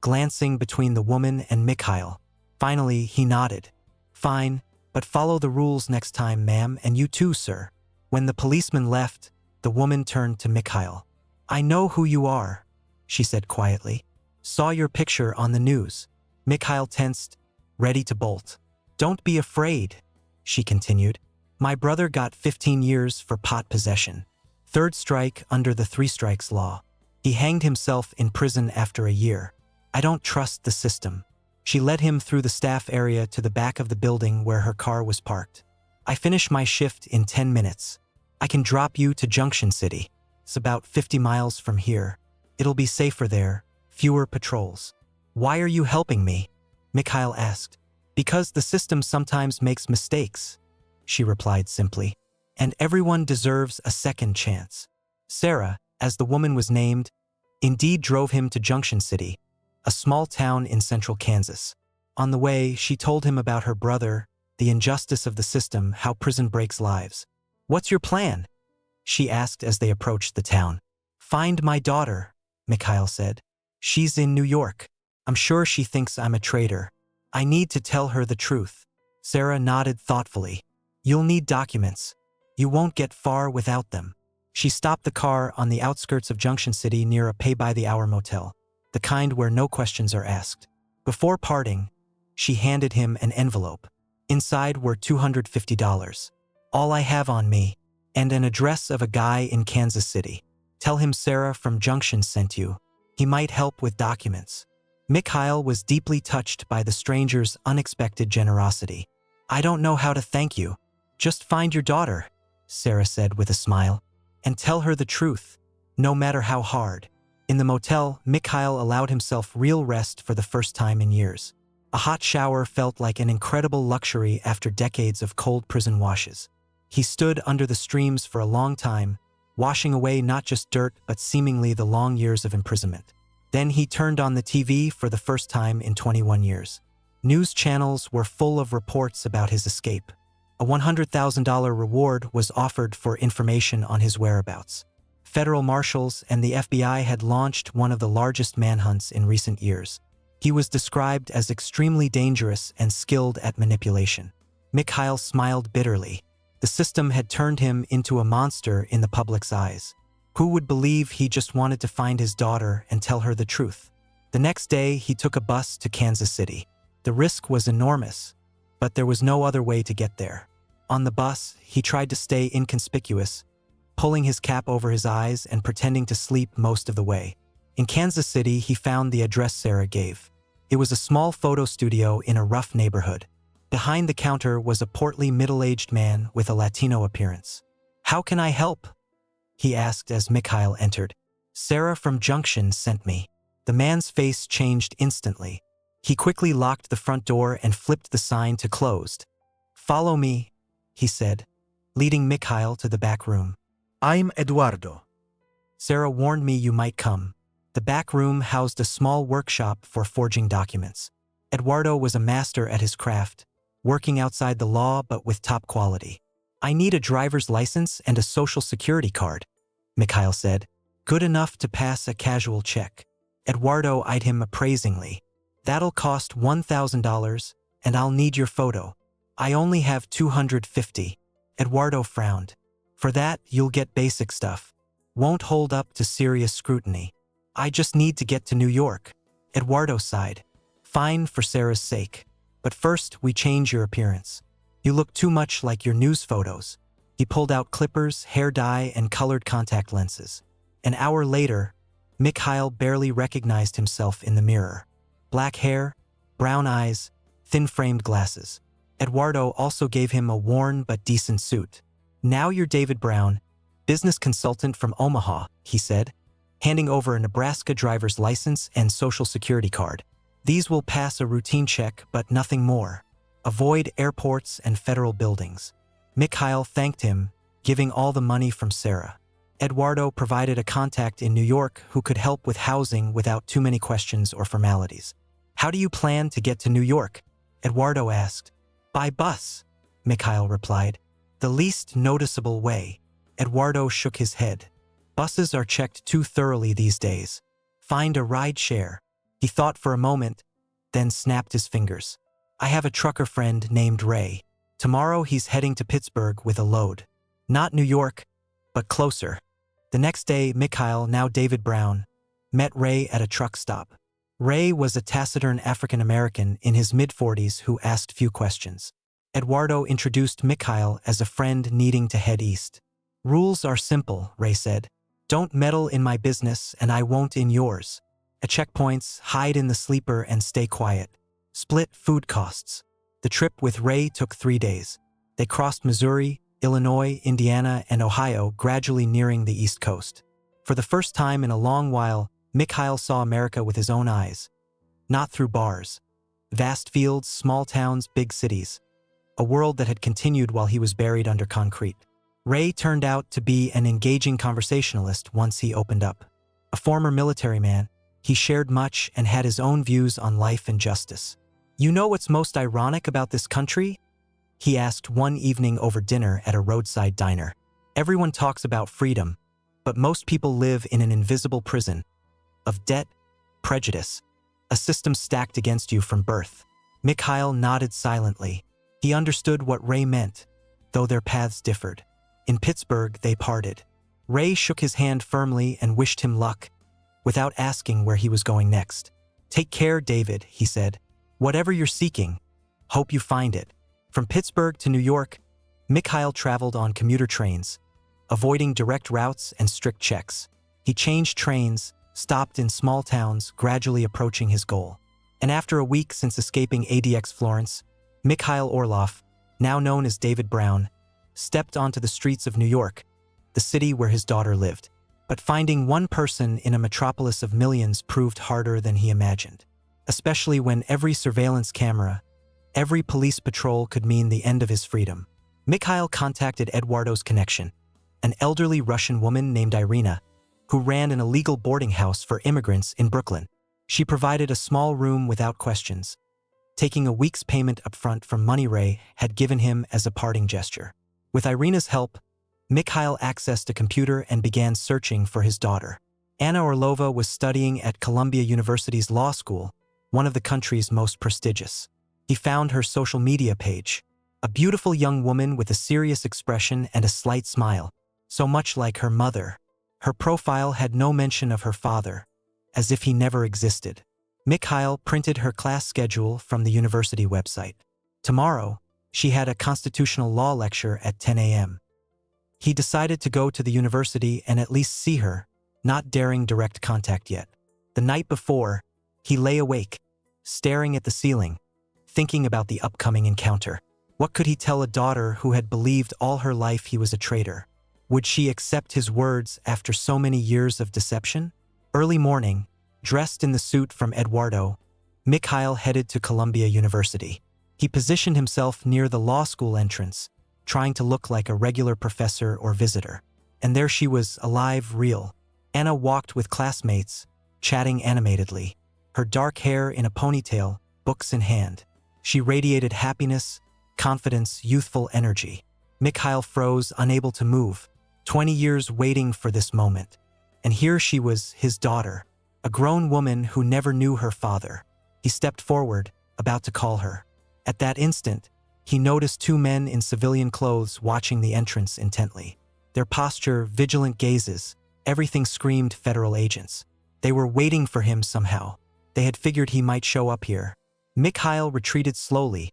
glancing between the woman and Mikhail. Finally, he nodded. Fine, but follow the rules next time, ma'am, and you too, sir. When the policeman left, the woman turned to Mikhail. I know who you are, she said quietly. Saw your picture on the news. Mikhail tensed, ready to bolt. Don't be afraid, she continued. My brother got 15 years for pot possession. 3rd strike under the 3 strikes law. He hanged himself in prison after a year. I don't trust the system. She led him through the staff area to the back of the building where her car was parked. I finish my shift in 10 minutes. I can drop you to Junction City. It's about 50 miles from here. It'll be safer there, fewer patrols. Why are you helping me? Mikhail asked. Because the system sometimes makes mistakes, she replied simply. And everyone deserves a second chance. Sarah, as the woman was named, indeed drove him to Junction City, a small town in central Kansas. On the way, she told him about her brother, the injustice of the system, how prison breaks lives. What's your plan? She asked as they approached the town. Find my daughter, Mikhail said. She's in New York. I'm sure she thinks I'm a traitor. I need to tell her the truth. Sarah nodded thoughtfully. You'll need documents. You won't get far without them. She stopped the car on the outskirts of Junction City near a pay-by-the-hour motel, the kind where no questions are asked. Before parting, she handed him an envelope. Inside were $250. All I have on me, and an address of a guy in Kansas City. Tell him Sarah from Junction sent you. He might help with documents. Mikhail was deeply touched by the stranger's unexpected generosity. I don't know how to thank you. Just find your daughter, Sarah said with a smile, and tell her the truth, no matter how hard. In the motel, Mikhail allowed himself real rest for the first time in years. A hot shower felt like an incredible luxury after decades of cold prison washes. He stood under the streams for a long time, washing away not just dirt but seemingly the long years of imprisonment. Then he turned on the TV for the first time in 21 years. News channels were full of reports about his escape. A $100,000 reward was offered for information on his whereabouts. Federal marshals and the FBI had launched one of the largest manhunts in recent years. He was described as extremely dangerous and skilled at manipulation. Mikhail smiled bitterly. The system had turned him into a monster in the public's eyes. Who would believe he just wanted to find his daughter and tell her the truth? The next day, he took a bus to Kansas City. The risk was enormous, but there was no other way to get there. On the bus, he tried to stay inconspicuous, pulling his cap over his eyes and pretending to sleep most of the way. In Kansas City, he found the address Sarah gave. It was a small photo studio in a rough neighborhood. Behind the counter was a portly middle-aged man with a Latino appearance. How can I help? He asked as Mikhail entered. Sarah from Junction sent me. The man's face changed instantly. He quickly locked the front door and flipped the sign to closed. Follow me, he said, leading Mikhail to the back room. I'm Eduardo. Sarah warned me you might come. The back room housed a small workshop for forging documents. Eduardo was a master at his craft, working outside the law but with top quality. I need a driver's license and a social security card, Mikhail said. Good enough to pass a casual check. Eduardo eyed him appraisingly. That'll cost $1,000, and I'll need your photo. I only have 250. Eduardo frowned. For that, you'll get basic stuff. Won't hold up to serious scrutiny. I just need to get to New York. Eduardo sighed. Fine for Sarah's sake. But first, we change your appearance. You look too much like your news photos. He pulled out clippers, hair dye, and colored contact lenses. An hour later, Mikhail barely recognized himself in the mirror. Black hair, brown eyes, thin-framed glasses. Eduardo also gave him a worn but decent suit. Now you're David Brown, business consultant from Omaha, he said, handing over a Nebraska driver's license and social security card. These will pass a routine check, but nothing more. Avoid airports and federal buildings. Mikhail thanked him, giving all the money from Sarah. Eduardo provided a contact in New York who could help with housing without too many questions or formalities. How do you plan to get to New York? Eduardo asked. By bus, Mikhail replied. The least noticeable way. Eduardo shook his head. Buses are checked too thoroughly these days. Find a ride share. He thought for a moment, then snapped his fingers. I have a trucker friend named Ray. Tomorrow he's heading to Pittsburgh with a load. Not New York, but closer. The next day, Mikhail, now David Brown, met Ray at a truck stop. Ray was a taciturn African-American in his mid-40s who asked few questions. Eduardo introduced Mikhail as a friend needing to head east. Rules are simple, Ray said. Don't meddle in my business and I won't in yours. At checkpoints, hide in the sleeper and stay quiet. Split food costs. The trip with Ray took 3 days. They crossed Missouri, Illinois, Indiana, and Ohio, gradually nearing the East Coast. For the first time in a long while, Mikhail saw America with his own eyes. Not through bars. Vast fields, small towns, big cities. A world that had continued while he was buried under concrete. Ray turned out to be an engaging conversationalist once he opened up. A former military man, he shared much and had his own views on life and justice. You know what's most ironic about this country? He asked one evening over dinner at a roadside diner. Everyone talks about freedom, but most people live in an invisible prison of debt, prejudice, a system stacked against you from birth. Mikhail nodded silently. He understood what Ray meant, though their paths differed. In Pittsburgh, they parted. Ray shook his hand firmly and wished him luck, without asking where he was going next. Take care, David, he said. Whatever you're seeking, hope you find it. From Pittsburgh to New York, Mikhail traveled on commuter trains, avoiding direct routes and strict checks. He changed trains, stopped in small towns, gradually approaching his goal. And after a week since escaping ADX Florence, Mikhail Orlov, now known as David Brown, stepped onto the streets of New York, the city where his daughter lived. But finding one person in a metropolis of millions proved harder than he imagined, especially when every surveillance camera, every police patrol could mean the end of his freedom. Mikhail contacted Eduardo's connection, an elderly Russian woman named Irina, who ran an illegal boarding house for immigrants in Brooklyn. She provided a small room without questions, taking a week's payment upfront from money Ray had given him as a parting gesture. With Irina's help, Mikhail accessed a computer and began searching for his daughter. Anna Orlova was studying at Columbia University's law school, one of the country's most prestigious. He found her social media page, a beautiful young woman with a serious expression and a slight smile, so much like her mother. Her profile had no mention of her father, as if he never existed. Mikhail printed her class schedule from the university website. Tomorrow, she had a constitutional law lecture at 10 a.m. He decided to go to the university and at least see her, not daring direct contact yet. The night before, he lay awake, staring at the ceiling, thinking about the upcoming encounter. What could he tell a daughter who had believed all her life he was a traitor? Would she accept his words after so many years of deception? Early morning, dressed in the suit from Eduardo, Mikhail headed to Columbia University. He positioned himself near the law school entrance, trying to look like a regular professor or visitor. And there she was, alive, real. Anna walked with classmates, chatting animatedly, her dark hair in a ponytail, books in hand. She radiated happiness, confidence, youthful energy. Mikhail froze, unable to move, 20 years waiting for this moment. And here she was, his daughter, a grown woman who never knew her father. He stepped forward, about to call her. At that instant, he noticed two men in civilian clothes watching the entrance intently. Their posture, vigilant gazes, everything screamed federal agents. They were waiting for him somehow. They had figured he might show up here. Mikhail retreated slowly,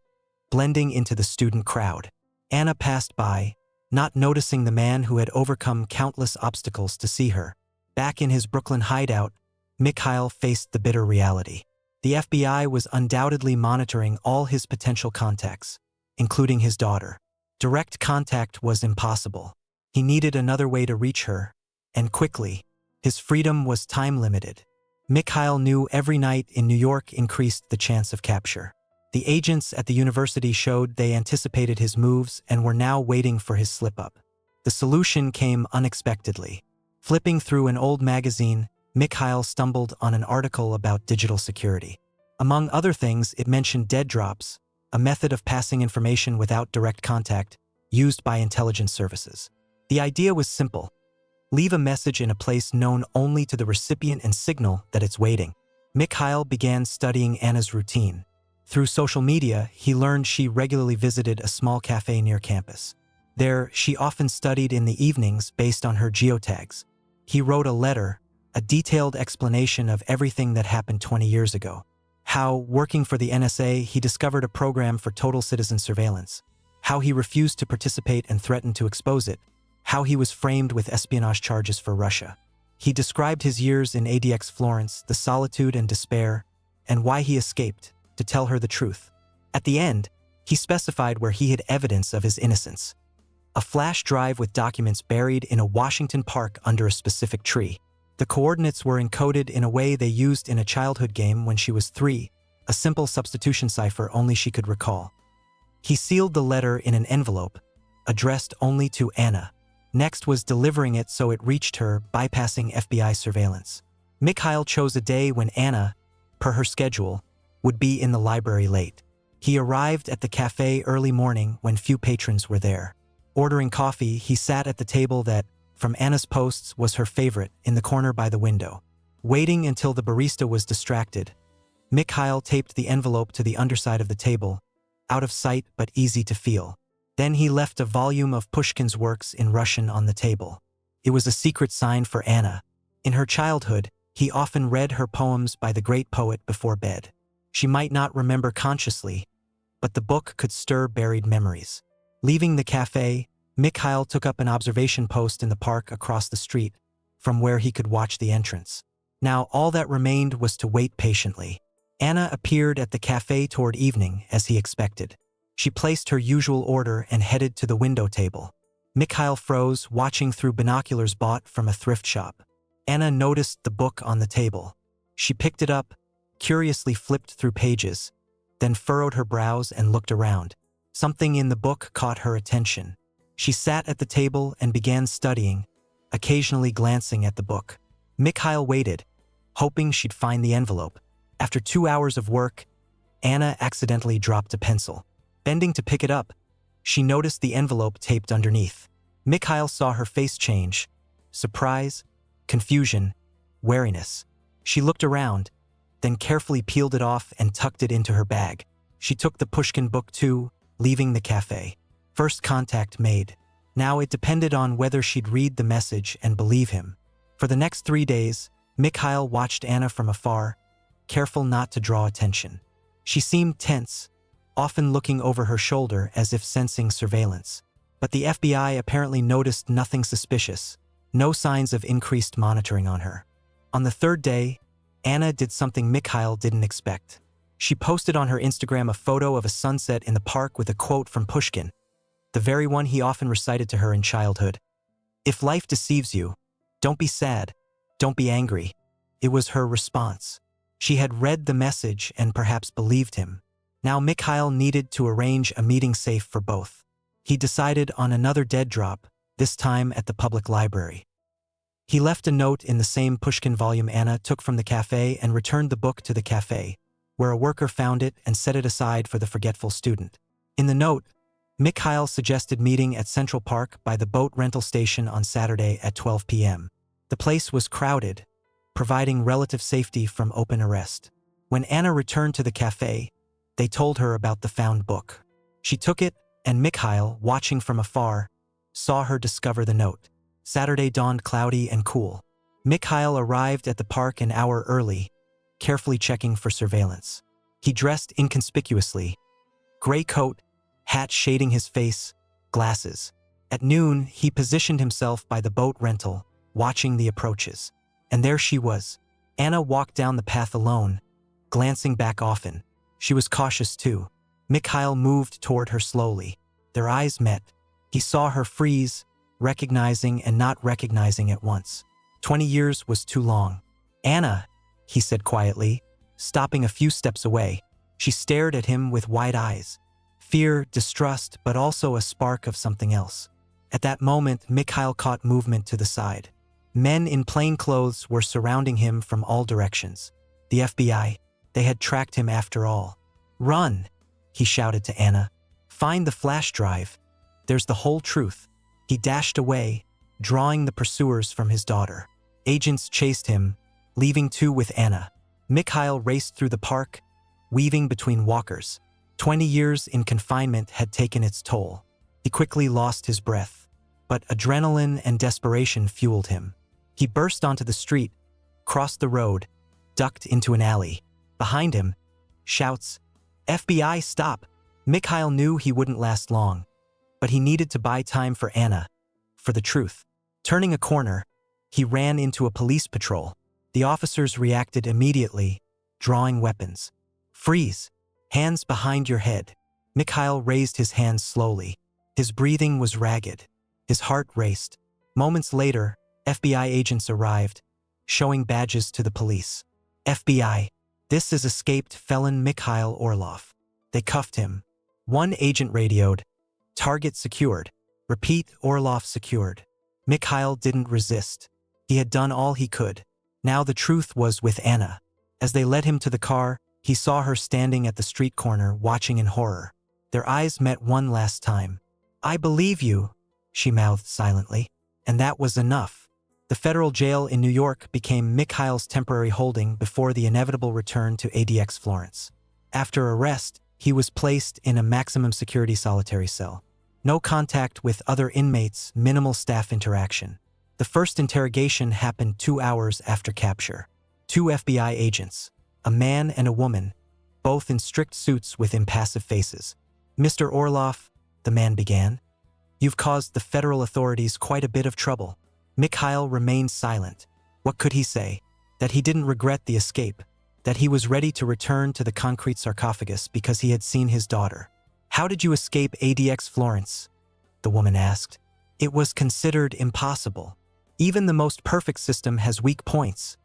blending into the student crowd. Anna passed by, not noticing the man who had overcome countless obstacles to see her. Back in his Brooklyn hideout, Mikhail faced the bitter reality. The FBI was undoubtedly monitoring all his potential contacts, including his daughter. Direct contact was impossible. He needed another way to reach her, and quickly. His freedom was time-limited. Mikhail knew every night in New York increased the chance of capture. The agents at the university showed they anticipated his moves and were now waiting for his slip-up. The solution came unexpectedly. Flipping through an old magazine, Mikhail stumbled on an article about digital security. Among other things, it mentioned dead drops, a method of passing information without direct contact, used by intelligence services. The idea was simple. Leave a message in a place known only to the recipient and signal that it's waiting. Mikhail began studying Anna's routine. Through social media, he learned she regularly visited a small cafe near campus. There, she often studied in the evenings based on her geotags. He wrote a letter, a detailed explanation of everything that happened 20 years ago. How, working for the NSA, he discovered a program for total citizen surveillance. How he refused to participate and threatened to expose it. How he was framed with espionage charges for Russia. He described his years in ADX Florence, the solitude and despair, and why he escaped, to tell her the truth. At the end, he specified where he had evidence of his innocence. A flash drive with documents buried in a Washington park under a specific tree. The coordinates were encoded in a way they used in a childhood game when she was 3, a simple substitution cipher only she could recall. He sealed the letter in an envelope, addressed only to Anna. Next was delivering it so it reached her, bypassing FBI surveillance. Mikhail chose a day when Anna, per her schedule, would be in the library late. He arrived at the cafe early morning when few patrons were there. Ordering coffee, he sat at the table that, from Anna's posts, was her favorite, in the corner by the window. Waiting until the barista was distracted, Mikhail taped the envelope to the underside of the table, out of sight but easy to feel. Then he left a volume of Pushkin's works in Russian on the table. It was a secret sign for Anna. In her childhood, he often read her poems by the great poet before bed. She might not remember consciously, but the book could stir buried memories. Leaving the cafe, Mikhail took up an observation post in the park across the street, from where he could watch the entrance. Now all that remained was to wait patiently. Anna appeared at the cafe toward evening, as he expected. She placed her usual order and headed to the window table. Mikhail froze, watching through binoculars bought from a thrift shop. Anna noticed the book on the table. She picked it up, curiously flipped through pages, then furrowed her brows and looked around. Something in the book caught her attention. She sat at the table and began studying, occasionally glancing at the book. Mikhail waited, hoping she'd find the envelope. After 2 hours of work, Anna accidentally dropped a pencil. Bending to pick it up, she noticed the envelope taped underneath. Mikhail saw her face change. Surprise, confusion, wariness. She looked around, then carefully peeled it off and tucked it into her bag. She took the Pushkin book too, leaving the cafe. First contact made. Now it depended on whether she'd read the message and believe him. For the next 3 days, Mikhail watched Anna from afar, careful not to draw attention. She seemed tense, often looking over her shoulder as if sensing surveillance. But the FBI apparently noticed nothing suspicious, no signs of increased monitoring on her. On the 3rd day, Anna did something Mikhail didn't expect. She posted on her Instagram a photo of a sunset in the park with a quote from Pushkin, the very one he often recited to her in childhood. "If life deceives you, don't be sad, don't be angry." It was her response. She had read the message and perhaps believed him. Now Mikhail needed to arrange a meeting safe for both. He decided on another dead drop, this time at the public library. He left a note in the same Pushkin volume Anna took from the cafe and returned the book to the cafe, where a worker found it and set it aside for the forgetful student. In the note, Mikhail suggested meeting at Central Park by the boat rental station on Saturday at 12 p.m. The place was crowded, providing relative safety from open arrest. When Anna returned to the cafe, they told her about the found book. She took it, and Mikhail, watching from afar, saw her discover the note. Saturday dawned cloudy and cool. Mikhail arrived at the park an hour early, carefully checking for surveillance. He dressed inconspicuously. Gray coat, hat shading his face, glasses. At noon, he positioned himself by the boat rental, watching the approaches. And there she was. Anna walked down the path alone, glancing back often. She was cautious too. Mikhail moved toward her slowly. Their eyes met. He saw her freeze, recognizing and not recognizing at once. 20 years was too long. "Anna," he said quietly, stopping a few steps away. She stared at him with wide eyes. Fear, distrust, but also a spark of something else. At that moment, Mikhail caught movement to the side. Men in plain clothes were surrounding him from all directions. The FBI, they had tracked him after all. "Run," he shouted to Anna. "Find the flash drive. There's the whole truth." He dashed away, drawing the pursuers from his daughter. Agents chased him, leaving two with Anna. Mikhail raced through the park, weaving between walkers. 20 years in confinement had taken its toll. He quickly lost his breath, but adrenaline and desperation fueled him. He burst onto the street, crossed the road, ducked into an alley. Behind him, shouts, "FBI, stop!" Mikhail knew he wouldn't last long, but he needed to buy time for Anna, for the truth. Turning a corner, he ran into a police patrol. The officers reacted immediately, drawing weapons. "Freeze! Hands behind your head." Mikhail raised his hands slowly. His breathing was ragged. His heart raced. Moments later, FBI agents arrived, showing badges to the police. "FBI, this is escaped felon Mikhail Orlov." They cuffed him. One agent radioed, "Target secured. Repeat, Orlov secured." Mikhail didn't resist. He had done all he could. Now the truth was with Anna. As they led him to the car, he saw her standing at the street corner, watching in horror. Their eyes met one last time. "I believe you," she mouthed silently. And that was enough. The federal jail in New York became Mikhail's temporary holding before the inevitable return to ADX Florence. After arrest, he was placed in a maximum security solitary cell. No contact with other inmates, minimal staff interaction. The first interrogation happened 2 hours after capture. 2 FBI agents, a man and a woman, both in strict suits with impassive faces. "Mr. Orlov," the man began, "you've caused the federal authorities quite a bit of trouble." Mikhail remained silent. What could he say? That he didn't regret the escape, that he was ready to return to the concrete sarcophagus because he had seen his daughter. "How did you escape ADX Florence?" the woman asked. "It was considered impossible. Even the most perfect system has weak points,"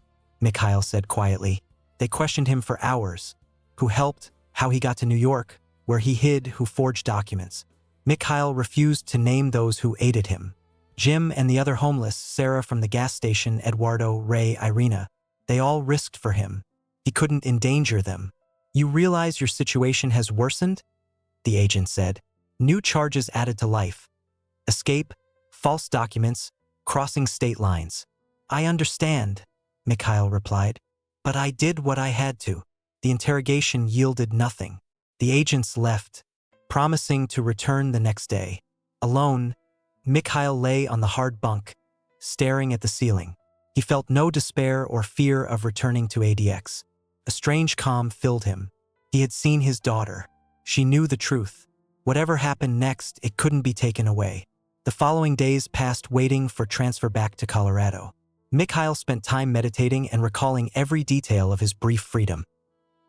Mikhail said quietly. They questioned him for hours. Who helped, how he got to New York, where he hid, who forged documents. Mikhail refused to name those who aided him. Jim and the other homeless, Sarah from the gas station, Eduardo, Ray, Irina, they all risked for him. He couldn't endanger them. "You realize your situation has worsened?" the agent said. "New charges added to life. Escape, false documents, crossing state lines." "I understand," Mikhail replied. "But I did what I had to." The interrogation yielded nothing. The agents left, promising to return the next day. Alone, Mikhail lay on the hard bunk, staring at the ceiling. He felt no despair or fear of returning to ADX. A strange calm filled him. He had seen his daughter. She knew the truth. Whatever happened next, it couldn't be taken away. The following days passed waiting for transfer back to Colorado. Mikhail spent time meditating and recalling every detail of his brief freedom.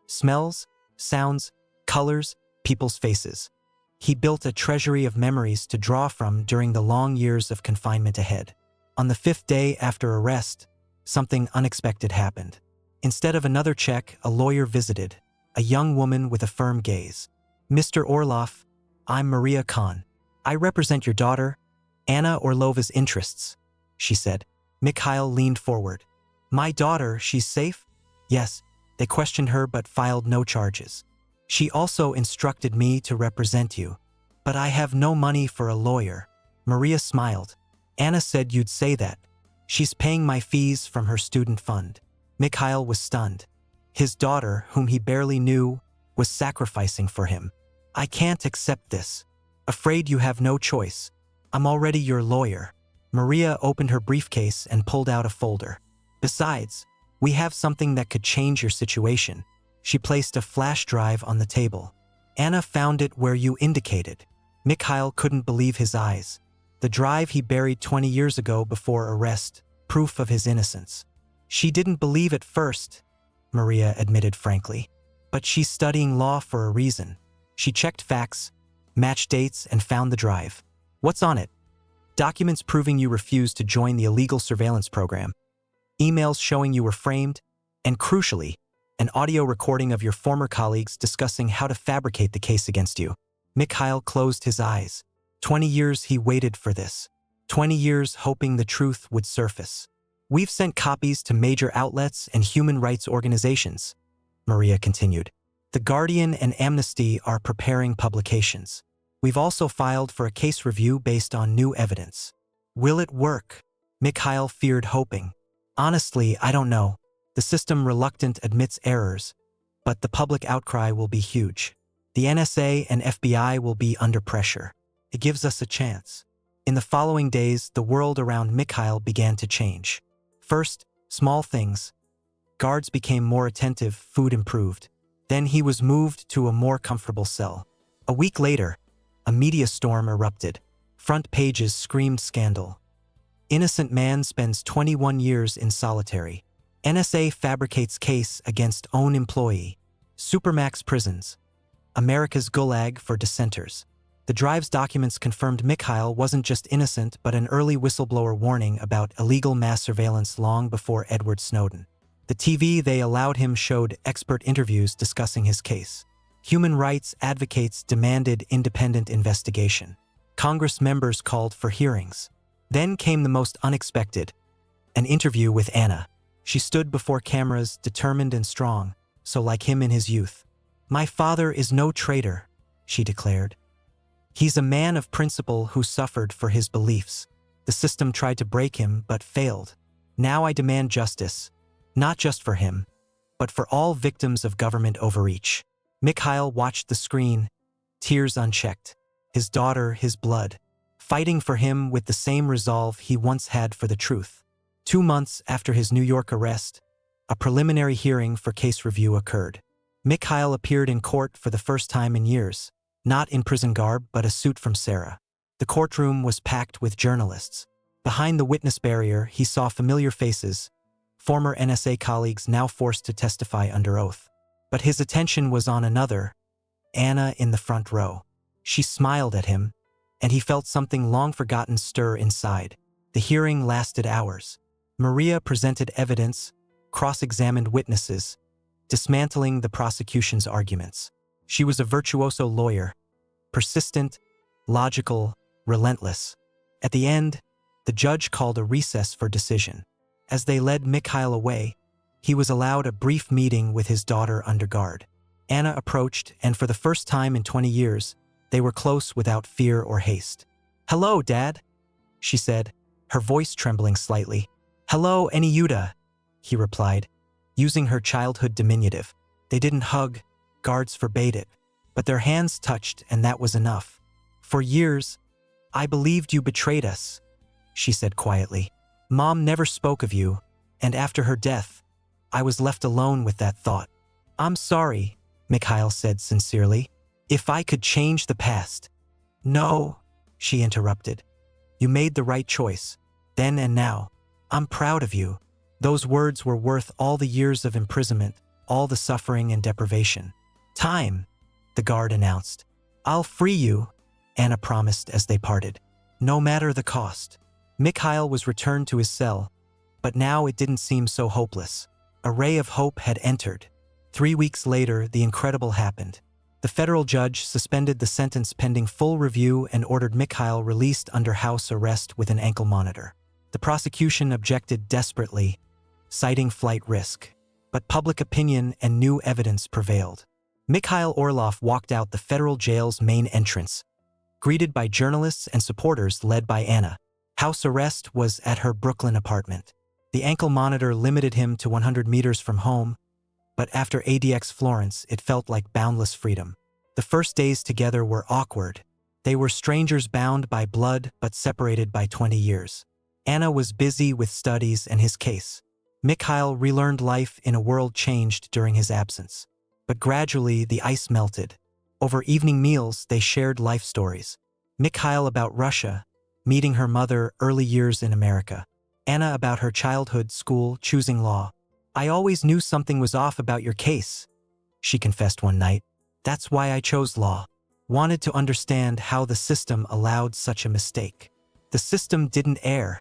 Smells, sounds, colors, people's faces. He built a treasury of memories to draw from during the long years of confinement ahead. On the 5th day after arrest, something unexpected happened. Instead of another check, a lawyer visited, a young woman with a firm gaze. "Mr. Orlov, I'm Maria Khan. I represent your daughter, Anna Orlova's interests," she said. Mikhail leaned forward. "My daughter, she's safe?" "Yes." They questioned her but filed no charges. "She also instructed me to represent you." But I have no money for a lawyer. Maria smiled. Anna said you'd say that. She's paying my fees from her student fund. Mikhail was stunned. His daughter, whom he barely knew, was sacrificing for him. I can't accept this. Afraid you have no choice. I'm already your lawyer. Maria opened her briefcase and pulled out a folder. Besides, we have something that could change your situation. She placed a flash drive on the table. Anna found it where you indicated. Mikhail couldn't believe his eyes. The drive he buried 20 years ago before arrest, proof of his innocence. She didn't believe at first, Maria admitted frankly. But she's studying law for a reason. She checked facts, matched dates, and found the drive. What's on it? Documents proving you refused to join the illegal surveillance program. Emails showing you were framed, and crucially, an audio recording of your former colleagues discussing how to fabricate the case against you. Mikhail closed his eyes. 20 years he waited for this. 20 years hoping the truth would surface. We've sent copies to major outlets and human rights organizations, Maria continued. The Guardian and Amnesty are preparing publications. We've also filed for a case review based on new evidence. Will it work? Mikhail feared hoping. Honestly, I don't know. The system reluctant admits errors, but the public outcry will be huge. The NSA and FBI will be under pressure. It gives us a chance. In the following days, the world around Mikhail began to change. First, small things. Guards became more attentive, food improved. Then he was moved to a more comfortable cell. A week later, a media storm erupted. Front pages screamed scandal. Innocent man spends 21 years in solitary. NSA fabricates case against own employee. Supermax prisons. America's gulag for dissenters. The drive's documents confirmed Mikhail wasn't just innocent but an early whistleblower warning about illegal mass surveillance long before Edward Snowden. The TV they allowed him showed expert interviews discussing his case. Human rights advocates demanded independent investigation. Congress members called for hearings. Then came the most unexpected, an interview with Anna. She stood before cameras, determined and strong, so like him in his youth. My father is no traitor, she declared. He's a man of principle who suffered for his beliefs. The system tried to break him but failed. Now I demand justice, not just for him, but for all victims of government overreach. Mikhail watched the screen, tears unchecked. His daughter, his blood, fighting for him with the same resolve he once had for the truth. 2 months after his New York arrest, a preliminary hearing for case review occurred. Mikhail appeared in court for the first time in years, not in prison garb but a suit from Sarah. The courtroom was packed with journalists. Behind the witness barrier, he saw familiar faces, former NSA colleagues now forced to testify under oath. But his attention was on another, Anna in the front row. She smiled at him, and he felt something long forgotten stir inside. The hearing lasted hours. Maria presented evidence, cross-examined witnesses, dismantling the prosecution's arguments. She was a virtuoso lawyer, persistent, logical, relentless. At the end, the judge called a recess for decision. As they led Mikhail away, he was allowed a brief meeting with his daughter under guard. Anna approached, and for the first time in 20 years, they were close without fear or haste. "Hello, Dad," she said, her voice trembling slightly. "Hello, Anyuta," he replied, using her childhood diminutive. They didn't hug, guards forbade it, but their hands touched and that was enough. "For years, I believed you betrayed us," she said quietly. "Mom never spoke of you, and after her death, I was left alone with that thought." "I'm sorry," Mikhail said sincerely. "If I could change the past." "No," she interrupted. "You made the right choice, then and now. I'm proud of you." Those words were worth all the years of imprisonment, all the suffering and deprivation. "Time," the guard announced. "I'll free you," Anna promised as they parted. "No matter the cost." Mikhail was returned to his cell, but now it didn't seem so hopeless. A ray of hope had entered. 3 weeks later, the incredible happened. The federal judge suspended the sentence pending full review and ordered Mikhail released under house arrest with an ankle monitor. The prosecution objected desperately, citing flight risk. But public opinion and new evidence prevailed. Mikhail Orlov walked out the federal jail's main entrance, greeted by journalists and supporters led by Anna. House arrest was at her Brooklyn apartment. The ankle monitor limited him to 100 meters from home, but after ADX Florence, it felt like boundless freedom. The first days together were awkward. They were strangers bound by blood but separated by 20 years. Anna was busy with studies and his case. Mikhail relearned life in a world changed during his absence. But gradually, the ice melted. Over evening meals, they shared life stories. Mikhail about Russia, meeting her mother, early years in America. Anna about her childhood, school, choosing law. "I always knew something was off about your case," she confessed one night. "That's why I chose law. Wanted to understand how the system allowed such a mistake." "The system didn't err,"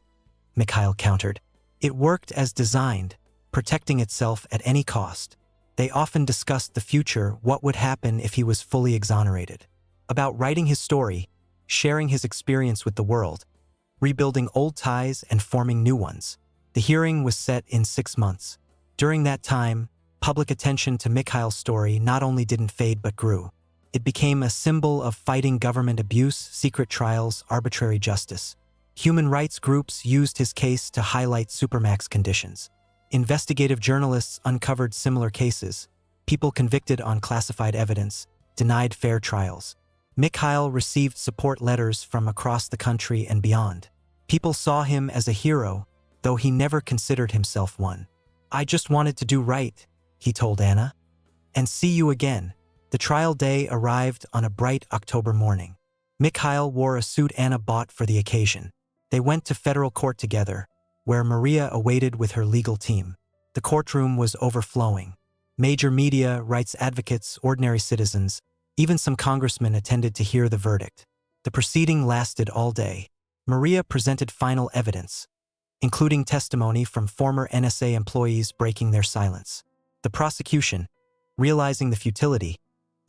Mikhail countered. "It worked as designed, protecting itself at any cost." They often discussed the future, what would happen if he was fully exonerated. About writing his story, sharing his experience with the world, rebuilding old ties and forming new ones. The hearing was set in 6 months. During that time, public attention to Mikhail's story not only didn't fade but grew. It became a symbol of fighting government abuse, secret trials, arbitrary justice. Human rights groups used his case to highlight supermax conditions. Investigative journalists uncovered similar cases. People convicted on classified evidence, denied fair trials. Mikhail received support letters from across the country and beyond. People saw him as a hero, though he never considered himself one. "I just wanted to do right," he told Anna. "And see you again." The trial day arrived on a bright October morning. Mikhail wore a suit Anna bought for the occasion. They went to federal court together, where Maria awaited with her legal team. The courtroom was overflowing. Major media, rights advocates, ordinary citizens, even some congressmen attended to hear the verdict. The proceeding lasted all day. Maria presented final evidence, including testimony from former NSA employees breaking their silence. The prosecution, realizing the futility,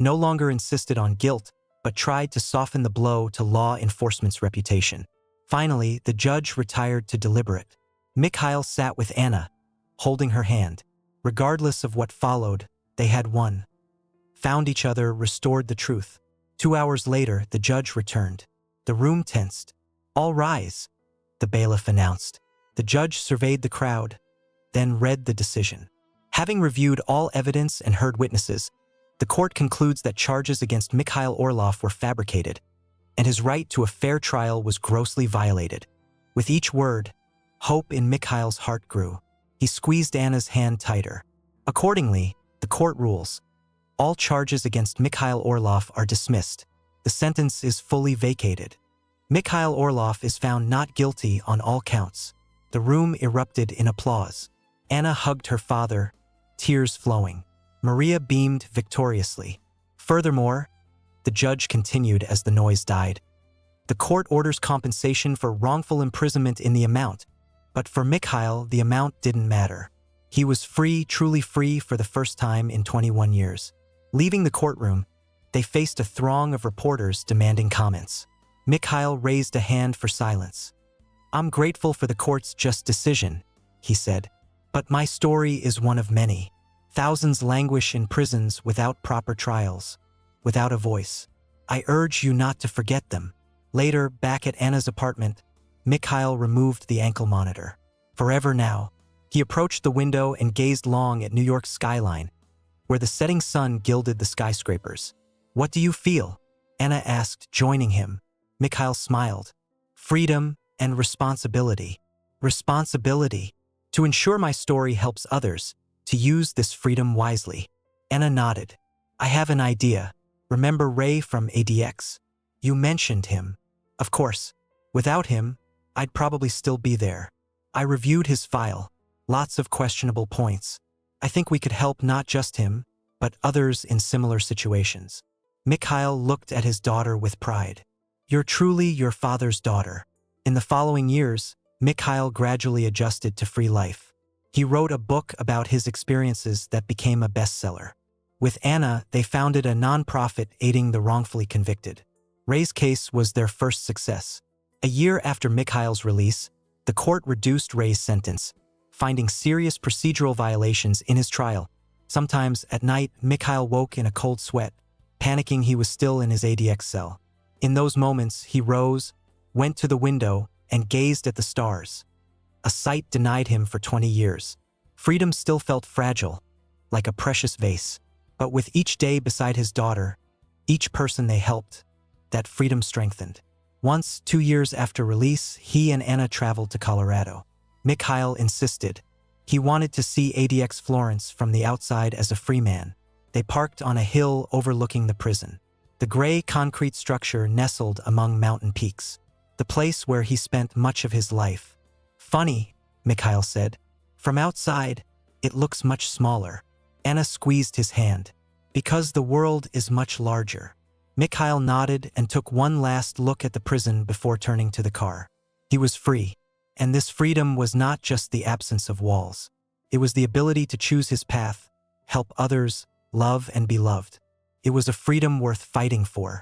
no longer insisted on guilt, but tried to soften the blow to law enforcement's reputation. Finally, the judge retired to deliberate. Mikhail sat with Anna, holding her hand. Regardless of what followed, they had won. Found each other, restored the truth. 2 hours later, the judge returned. The room tensed. "All rise," the bailiff announced. The judge surveyed the crowd, then read the decision. Having reviewed all evidence and heard witnesses, the court concludes that charges against Mikhail Orlov were fabricated, and his right to a fair trial was grossly violated. With each word, hope in Mikhail's heart grew. He squeezed Anna's hand tighter. Accordingly, the court rules. All charges against Mikhail Orlov are dismissed. The sentence is fully vacated. Mikhail Orlov is found not guilty on all counts. The room erupted in applause. Anna hugged her father, tears flowing. Maria beamed victoriously. Furthermore, the judge continued as the noise died. The court orders compensation for wrongful imprisonment in the amount, but for Mikhail, the amount didn't matter. He was free, truly free for the first time in 21 years. Leaving the courtroom, they faced a throng of reporters demanding comments. Mikhail raised a hand for silence. "I'm grateful for the court's just decision," he said, "but my story is one of many. Thousands languish in prisons without proper trials, without a voice. I urge you not to forget them." Later, back at Anna's apartment, Mikhail removed the ankle monitor. Forever now, he approached the window and gazed long at New York's skyline, where the setting sun gilded the skyscrapers. "What do you feel?" Anna asked, joining him. Mikhail smiled. "Freedom and responsibility. Responsibility. To ensure my story helps others, to use this freedom wisely." Anna nodded. "I have an idea. Remember Ray from ADX? You mentioned him. Of course. Without him, I'd probably still be there. I reviewed his file. Lots of questionable points. I think we could help not just him, but others in similar situations." Mikhail looked at his daughter with pride. "You're truly your father's daughter." In the following years, Mikhail gradually adjusted to free life. He wrote a book about his experiences that became a bestseller. With Anna, they founded a nonprofit aiding the wrongfully convicted. Ray's case was their first success. A year after Mikhail's release, the court reduced Ray's sentence, finding serious procedural violations in his trial. Sometimes, at night, Mikhail woke in a cold sweat, panicking he was still in his ADX cell. In those moments, he rose, went to the window, and gazed at the stars. A sight denied him for 20 years. Freedom still felt fragile, like a precious vase. But with each day beside his daughter, each person they helped, that freedom strengthened. Once, 2 years after release, he and Anna traveled to Colorado. Mikhail insisted. He wanted to see ADX Florence from the outside as a free man. They parked on a hill overlooking the prison. The gray concrete structure nestled among mountain peaks. The place where he spent much of his life. Funny, Mikhail said. From outside, it looks much smaller. Anna squeezed his hand. Because the world is much larger. Mikhail nodded and took one last look at the prison before turning to the car. He was free. And this freedom was not just the absence of walls. It was the ability to choose his path, help others, love and be loved. It was a freedom worth fighting for.